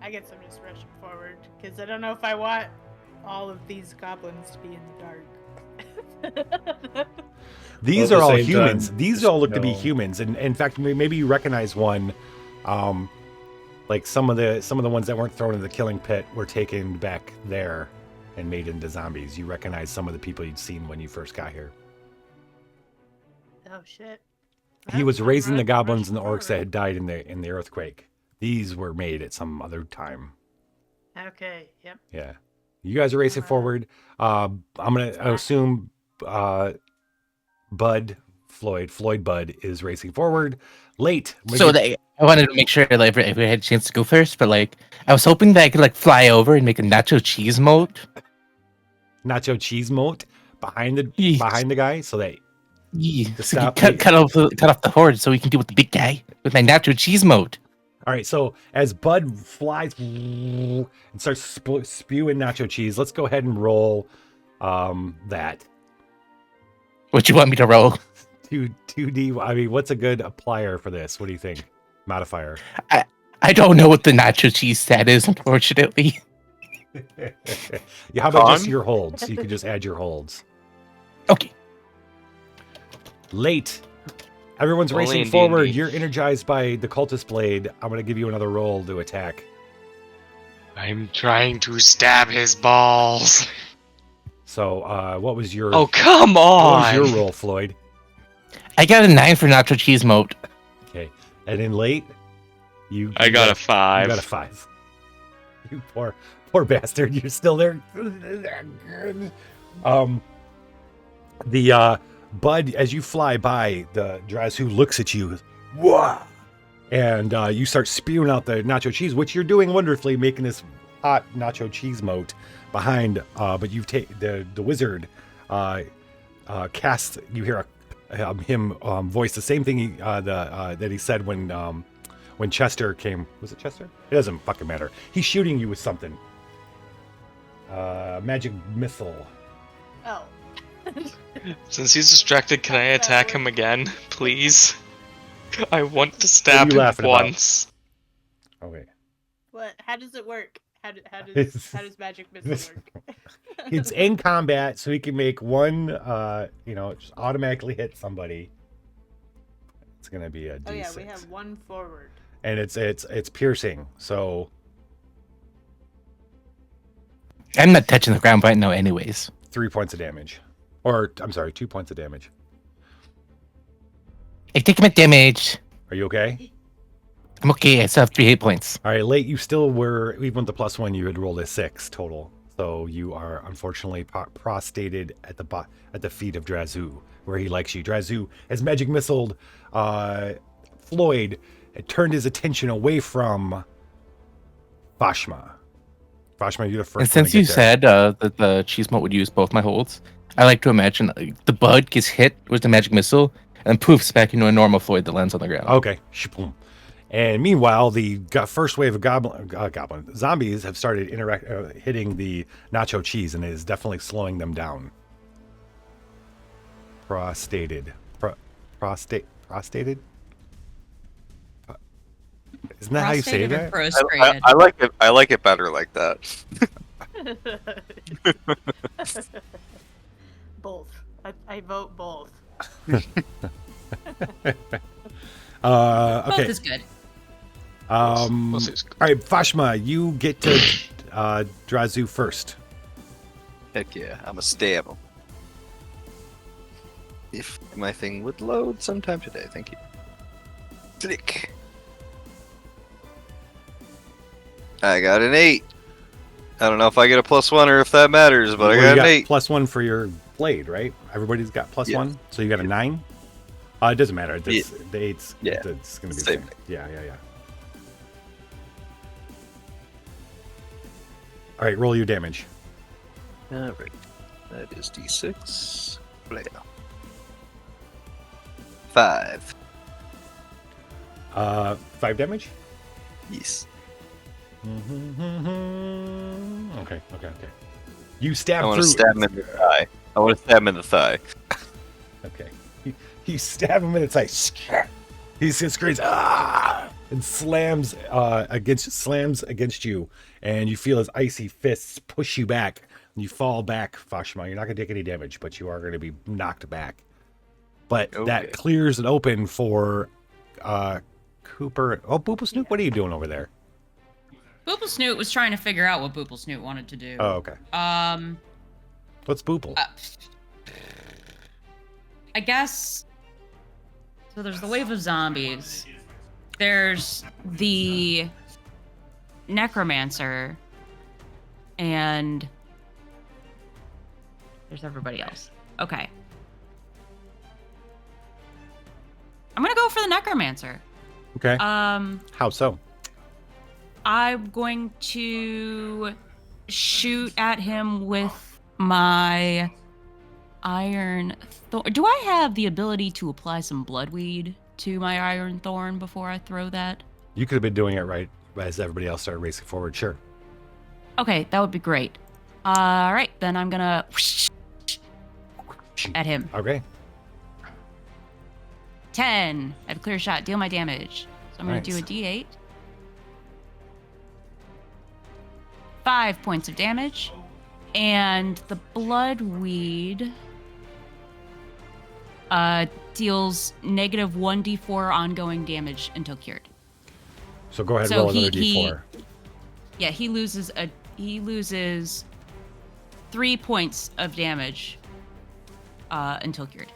I guess I'm just rushing forward because I don't know if I want all of these goblins to be in the dark. These Well, are at all the same humans. time, These just all look to be know- humans, and in fact, maybe you recognize one. Like some of the ones that weren't thrown into the killing pit were taken back there and made into zombies. You recognize some of the people you'd seen when you first got here. Oh shit. He was I'm raising the rushing goblins and the orcs that forward. had died in the earthquake. These were made at some other time. Okay, yep. Yeah, you guys are racing forward. I'm gonna assume Floyd Bud is racing forward. Late. So I wanted to make sure like if we had a chance to go first, but like I was hoping that I could like fly over and make a nacho cheese moat. Nacho cheese moat behind the guy, so that Yeah. to So stop cut off the horde so we can deal with the big guy with my nacho cheese moat. All right, so as Bud flies and starts spewing nacho cheese, let's go ahead and roll that. What you want me to roll? 2D. I mean, what's a good applier for this? What do you think? Modifier. I don't know what the nacho cheese stat is, unfortunately. Yeah, how about just Con? your holds? You can just add your holds. Okay. Late. Everyone's Only racing in forward. D&D. You're energized by the cultist blade. I'm going to give you another roll to attack. I'm trying to stab his balls. So, what was your... Oh, come What was your on! roll, Floyd? I got a 9 for nacho cheese moat. Okay. And then late, I got a 5. You got a 5. You poor bastard. You're still there. The Bud, as you fly by, the Drazu looks at you. Whoa! And you start spewing out the nacho cheese, which you're doing wonderfully, making this hot nacho cheese moat behind. But you've taken the wizard cast. You hear him voice the same thing that he said when Chester came. Was it Chester? It doesn't fucking matter. He's shooting you with something. Magic missile. Oh. Since he's distracted, can I attack him again, please? I want to What stab are you him laughing about? once. Okay. What? How does it work? How does magic missile work? It's in combat, so he can make one, just automatically hit somebody. It's gonna be a D6. Oh yeah, we have one forward. And it's piercing. So I'm not touching the ground right now, anyways. 3 points of damage, or I'm sorry, 2 points of damage. I take my damage. Are you okay? I'm okay. I still have 3 hit points. All right, late. You still were even with the +1. You had rolled a 6 total, so you are unfortunately prostrated at the feet of Drazu, where he likes you. Drazu has magic missiled Floyd and turned his attention away from Fashma. Fashma, you're the first. And since you said that the cheese moat would use both my holds, I like to imagine the Bud gets hit with the magic missile and poofs back into a normal Floyd that lands on the ground. Okay. Shaboom. And meanwhile, the first wave of goblin zombies have started hitting the nacho cheese, and it is definitely slowing them down. Prostrated. Prostrated? Isn't that how you say Prostrated or that? prostrated? I like it. I like it better like that. Both. I vote both. Okay. Both is good. All right, Fashma, you get to Drazu first. Heck yeah, I'm a stab him. If my thing would load sometime today, thank you. Click. I got an 8. I don't know if I get a +1 or if that matters, but Well, I got you an 8. +1 for your blade, right? Everybody's got +1, so you got a 9. It doesn't matter. The 8's it's going to be the same. Yeah. All right, roll your damage. All right. That is D6. Blah. 5. 5 damage? Yes. Okay. You stab I want through. to stab him in the thigh. Okay. You stab him in the thigh. He screams, ah! And slams against you, and you feel his icy fists push you back, and you fall back, Fashma. You're not going to take any damage, but you are going to be knocked back. But that clears it open for Cooper. Oh, Boople Snoot, what are you doing over there? Boople Snoot was trying to figure out what Boople Snoot wanted to do. Oh, okay. What's Boople? I guess. So there's the wave of zombies. There's the necromancer, and there's everybody else. Okay. I'm gonna go for the necromancer. Okay. How so? I'm going to shoot at him with my iron thorn. Do I have the ability to apply some bloodweed to my iron thorn before I throw that? You could have been doing it right as everybody else started racing forward. Sure. Okay, that would be great. All right, then I'm gonna at him. Okay. 10. I have a clear shot. Deal my damage. So I'm gonna do a D8. 5 points of damage, and the bloodweed deals negative 1d4 ongoing damage until cured. So go ahead and roll another d4. Yeah, he loses 3 points of damage until cured.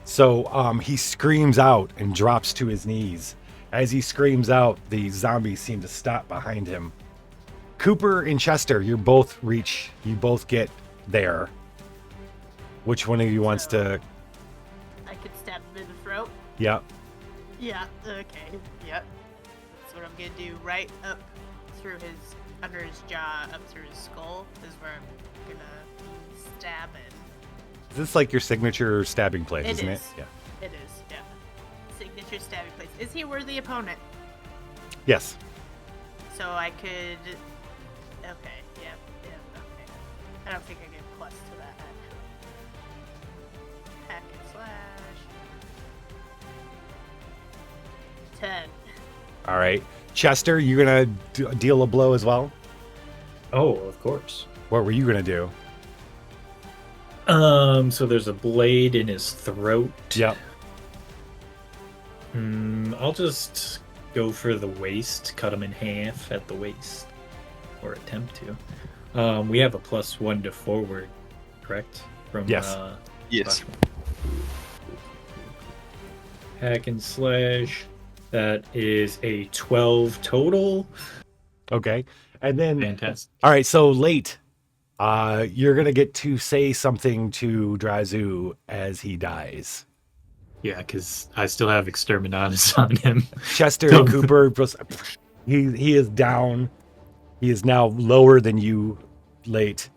So he screams out and drops to his knees. As he screams out, the zombies seem to stop behind him. Cooper and Chester, you both get there. Which one of you wants to? I could stab him in the throat. Yeah. Yeah, okay, yep. That's what I'm gonna do. Right up through under his jaw, up through his skull, is where I'm gonna be stabbing. Is this like your signature stabbing place, isn't it? Yeah. It is, yeah. Signature stabbing place. Is he a worthy opponent? Yes. So I could... Okay, yeah, okay. I don't think I get plus to that, actually. Hack and slash. 10. All right. Chester, you gonna deal a blow as well? Oh, of course. What were you gonna do? So there's a blade in his throat. Yep. I'll just go for the waist, cut him in half at the waist, or attempt to. We have a +1 to forward, correct? From yes. Yes. Hack and slash. That is a 12 total. Okay. And then Fantastic. All right, so late. You're gonna get to say something to Drazu as he dies. Yeah, because I still have Exterminatus on him. Chester and Cooper, he is down. He is now lower than you, late.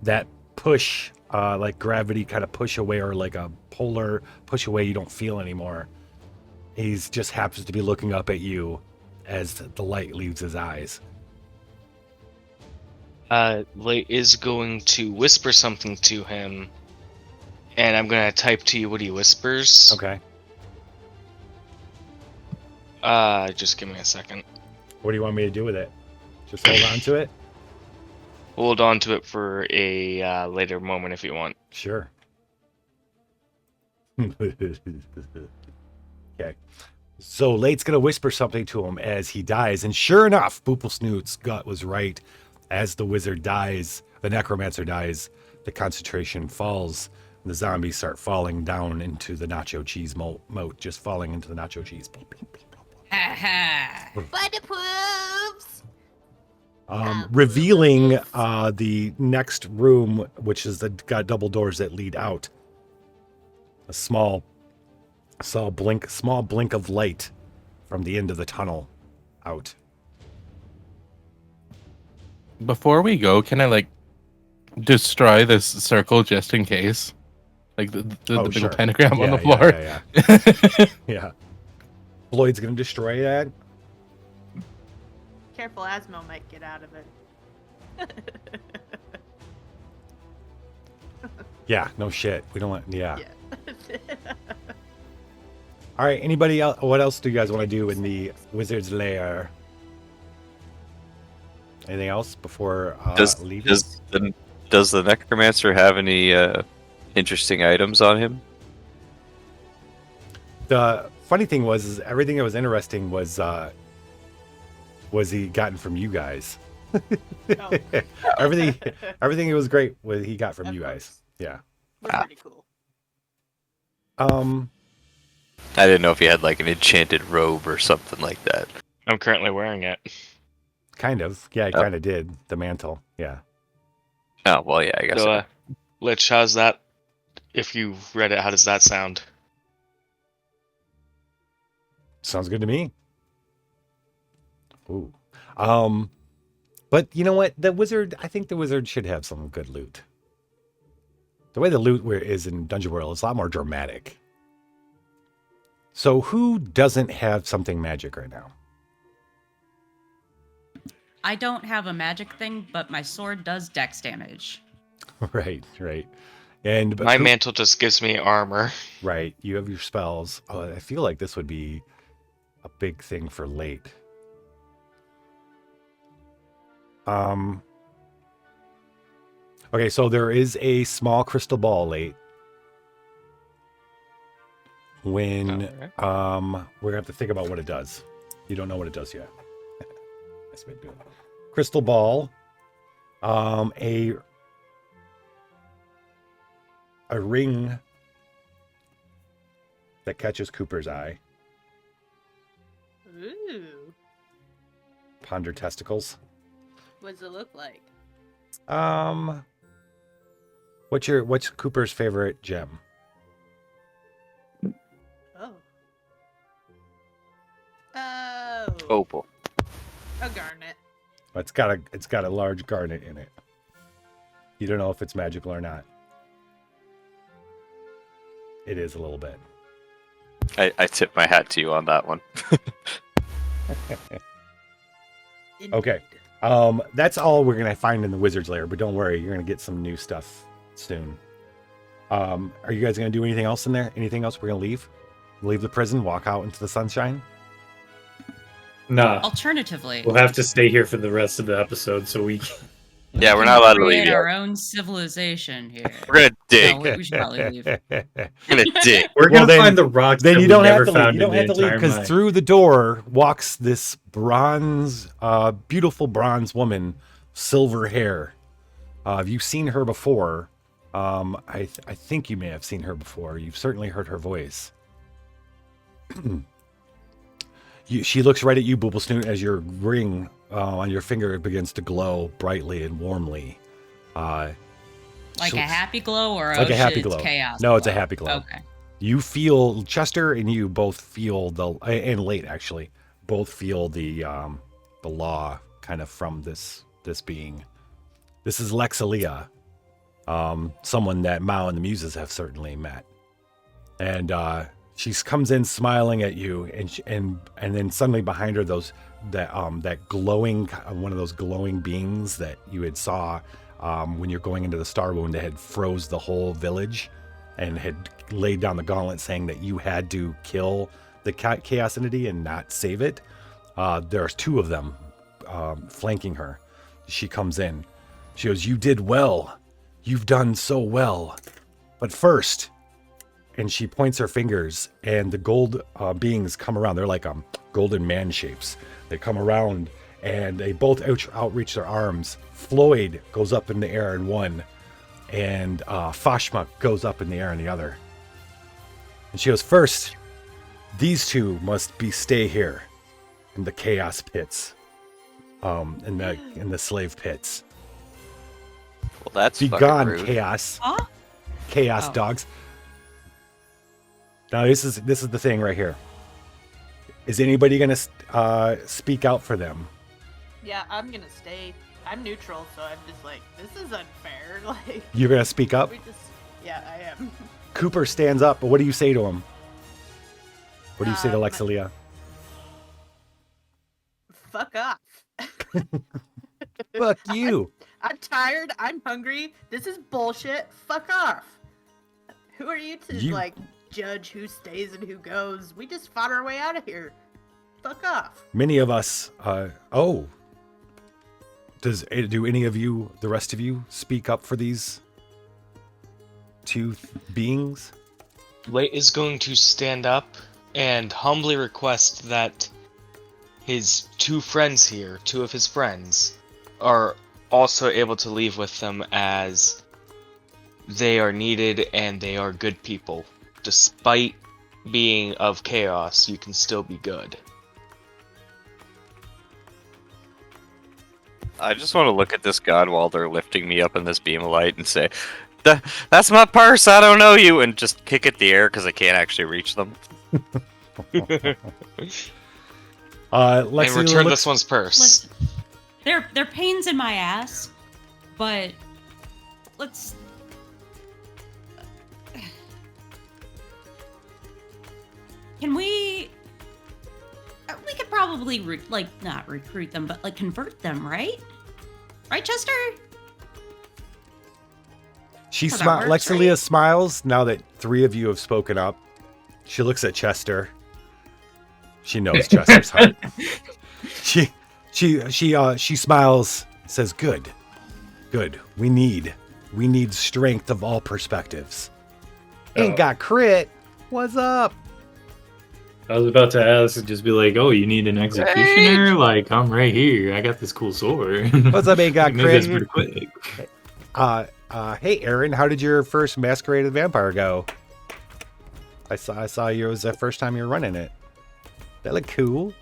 That push, like gravity kind of push away, or like a polar push away you don't feel anymore. He's just happens to be looking up at you as the light leaves his eyes. Lay is going to whisper something to him, and I'm gonna type to you what he whispers. Okay. Just give me a second. What do you want me to do with it? Just hold on to it? Hold on to it for a later moment if you want. Sure. Okay. So Late's gonna whisper something to him as he dies, and sure enough, Boople Snoot's gut was right. As the wizard dies, the necromancer dies, the concentration falls, and the zombies start falling down into the nacho cheese moat, just falling into the nacho cheese. Butter poops! Revealing the next room, which is got double doors that lead out. A small blink of light from the end of the tunnel out. Before we go, can I like destroy this circle just in case? Like the big sure. pentagram on the Yeah, floor. yeah. Yeah. Floyd's gonna destroy that. Careful, Asmo might get out of it. Yeah, no shit. We don't want. Yeah. Yeah. All right. Anybody else? What else do you guys want to do in the wizard's lair? Anything else before leaving? Does the necromancer have any interesting items on him? The funny thing is everything that was interesting was he gotten from you guys. Oh. everything that was great was he got from Of you course. guys. Yeah. We're pretty cool. I didn't know if he had like an enchanted robe or something like that. I'm currently wearing it. Kind of. Yeah, he kind of did. The mantle. Yeah. Oh, well, yeah, I guess. So, Lich, how's that? If you read it, how does that sound? Sounds good to me. Ooh. But you know what? I think the wizard should have some good loot. The way the loot is in Dungeon World is a lot more dramatic. So who doesn't have something magic right now? I don't have a magic thing, but my sword does dex damage. Right. And My mantle just gives me armor. Right. You have your spells. Oh, I feel like this would be a big thing for late. Okay, so there is a small crystal ball late. When we're gonna have to think about what it does. You don't know what it does yet. That's been good. Crystal ball. A ring that catches Cooper's eye. Ooh. Ponder testicles. What does it look like? What's Cooper's favorite gem? Oh. Opal. A garnet. It's got a large garnet in it. You don't know if it's magical or not. It is a little bit. I tip my hat to you on that one. Okay. That's all we're gonna find in the wizard's lair, but don't worry, you're gonna get some new stuff soon. Are you guys gonna do anything else in there? Anything else? We're gonna leave the prison, walk out into the sunshine. Nah. Alternatively, We'll have to stay here for the rest of the episode so we can... Yeah, we're not allowed to leave create yet. our own civilization here. We're gonna dig. No, we should probably leave. We're gonna dig. We're Well, gonna find the rocks Then that you we don't have never to leave. found You don't in have the to leave entire because mine. through the door walks this beautiful bronze woman, silver hair. Have you seen her before? I think you may have seen her before. You've certainly heard her voice. She looks right at you, Booblesnoot, as your ring on your finger begins to glow brightly and warmly. Like a happy glow or like a happy it's glow. chaos? No, it's a happy glow. Okay. You feel Chester and you both feel and Late actually both feel the law kind of from this being. This is Lexalia, someone that Mao and the Muses have certainly met, and she comes in smiling at you, and then suddenly behind her that glowing one of those glowing beings that you had saw when you're going into the Star Wound that had froze the whole village and had laid down the gauntlet saying that you had to kill the chaos entity and not save it. There's two of them flanking her. She comes in. She goes, "You did well. You've done so well. But first," and she points her fingers, and the gold beings come around. They're like golden man shapes. They come around, and they both outreach their arms. Floyd goes up in the air in one, and Fashma goes up in the air in the other. And she goes, "First, these two must stay here in the chaos pits, in the slave pits. Well, that's Be fucking gone, rude. chaos, Huh? chaos Oh. dogs." Now this is the thing right here. Is anybody gonna speak out for them? Yeah, I'm gonna stay. I'm neutral, so I'm just like, this is unfair. Like, You're gonna speak up. Yeah, I am. Cooper stands up, but what do you say to him? What do you say to Lexilia? Fuck off. Fuck you. I'm tired. I'm hungry. This is bullshit. Fuck off. Who are you to like judge who stays and who goes? We just fought our way out of here. Fuck off. Many of us. Do any of you, the rest of you, speak up for these two beings? Late is going to stand up and humbly request that his two friends here, two of his friends, are also able to leave with them, as they are needed and they are good people. Despite being of chaos, you can still be good. I just want to look at this god while they're lifting me up in this beam of light and say, "That's my purse. I don't know you," and just kick at the air because I can't actually reach them. And return this one's purse. Listen, they're pains in my ass, but let's. Can we? We could probably not recruit them, but like convert them, right? Right, Chester? Lexilia smiles now that three of you have spoken up. She looks at Chester. She knows Chester's heart. She smiles, says, "Good. We need strength of all perspectives. Ain't got crit. What's up?" I was about to ask, just be like, "Oh, you need an executioner? Like, I'm right here. I got this cool sword." What's up, ain't got Maybe crit? that's pretty quick. Hey, Aaron, how did your first Masquerade of the Vampire go? I saw you. It was the first time you were running it. That looked cool.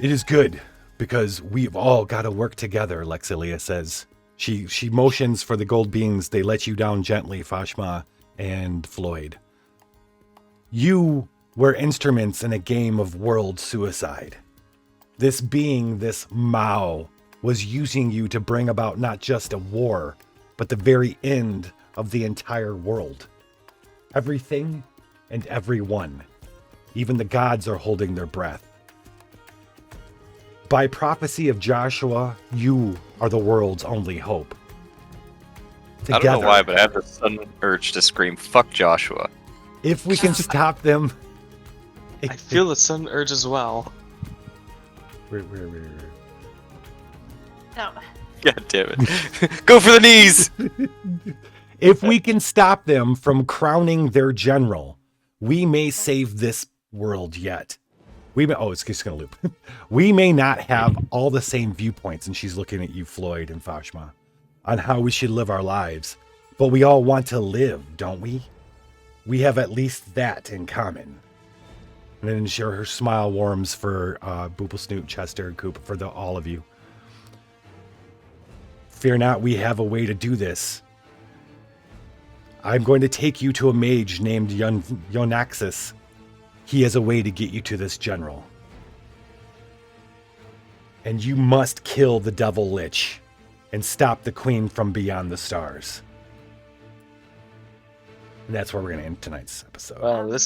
It is good because we've all got to work together, Lexilia says. She motions for the gold beings. They let you down gently, Fashma and Floyd. You were instruments in a game of world suicide. This being, this Mao, was using you to bring about not just a war, but the very end of the entire world. Everything and everyone. Even the gods are holding their breath. By prophecy of Joshua, you are the world's only hope. I don't know why, but I have the sudden urge to scream, "Fuck Joshua." If we can stop them. I feel the sudden urge as well. Where? No. God damn it. Go for the knees! If we can stop them from crowning their general, we may save this world yet. It's just gonna loop. We may not have all the same viewpoints, and she's looking at you, Floyd and Fashma, on how we should live our lives. But we all want to live, don't we? We have at least that in common. And then her smile warms for Boople, Snoot, Chester, and Coop, for all of you. Fear not, we have a way to do this. I'm going to take you to a mage named Yonaxis. He has a way to get you to this general. And you must kill the Devil Lich and stop the Queen from beyond the stars. And that's where we're going to end tonight's episode. Well, this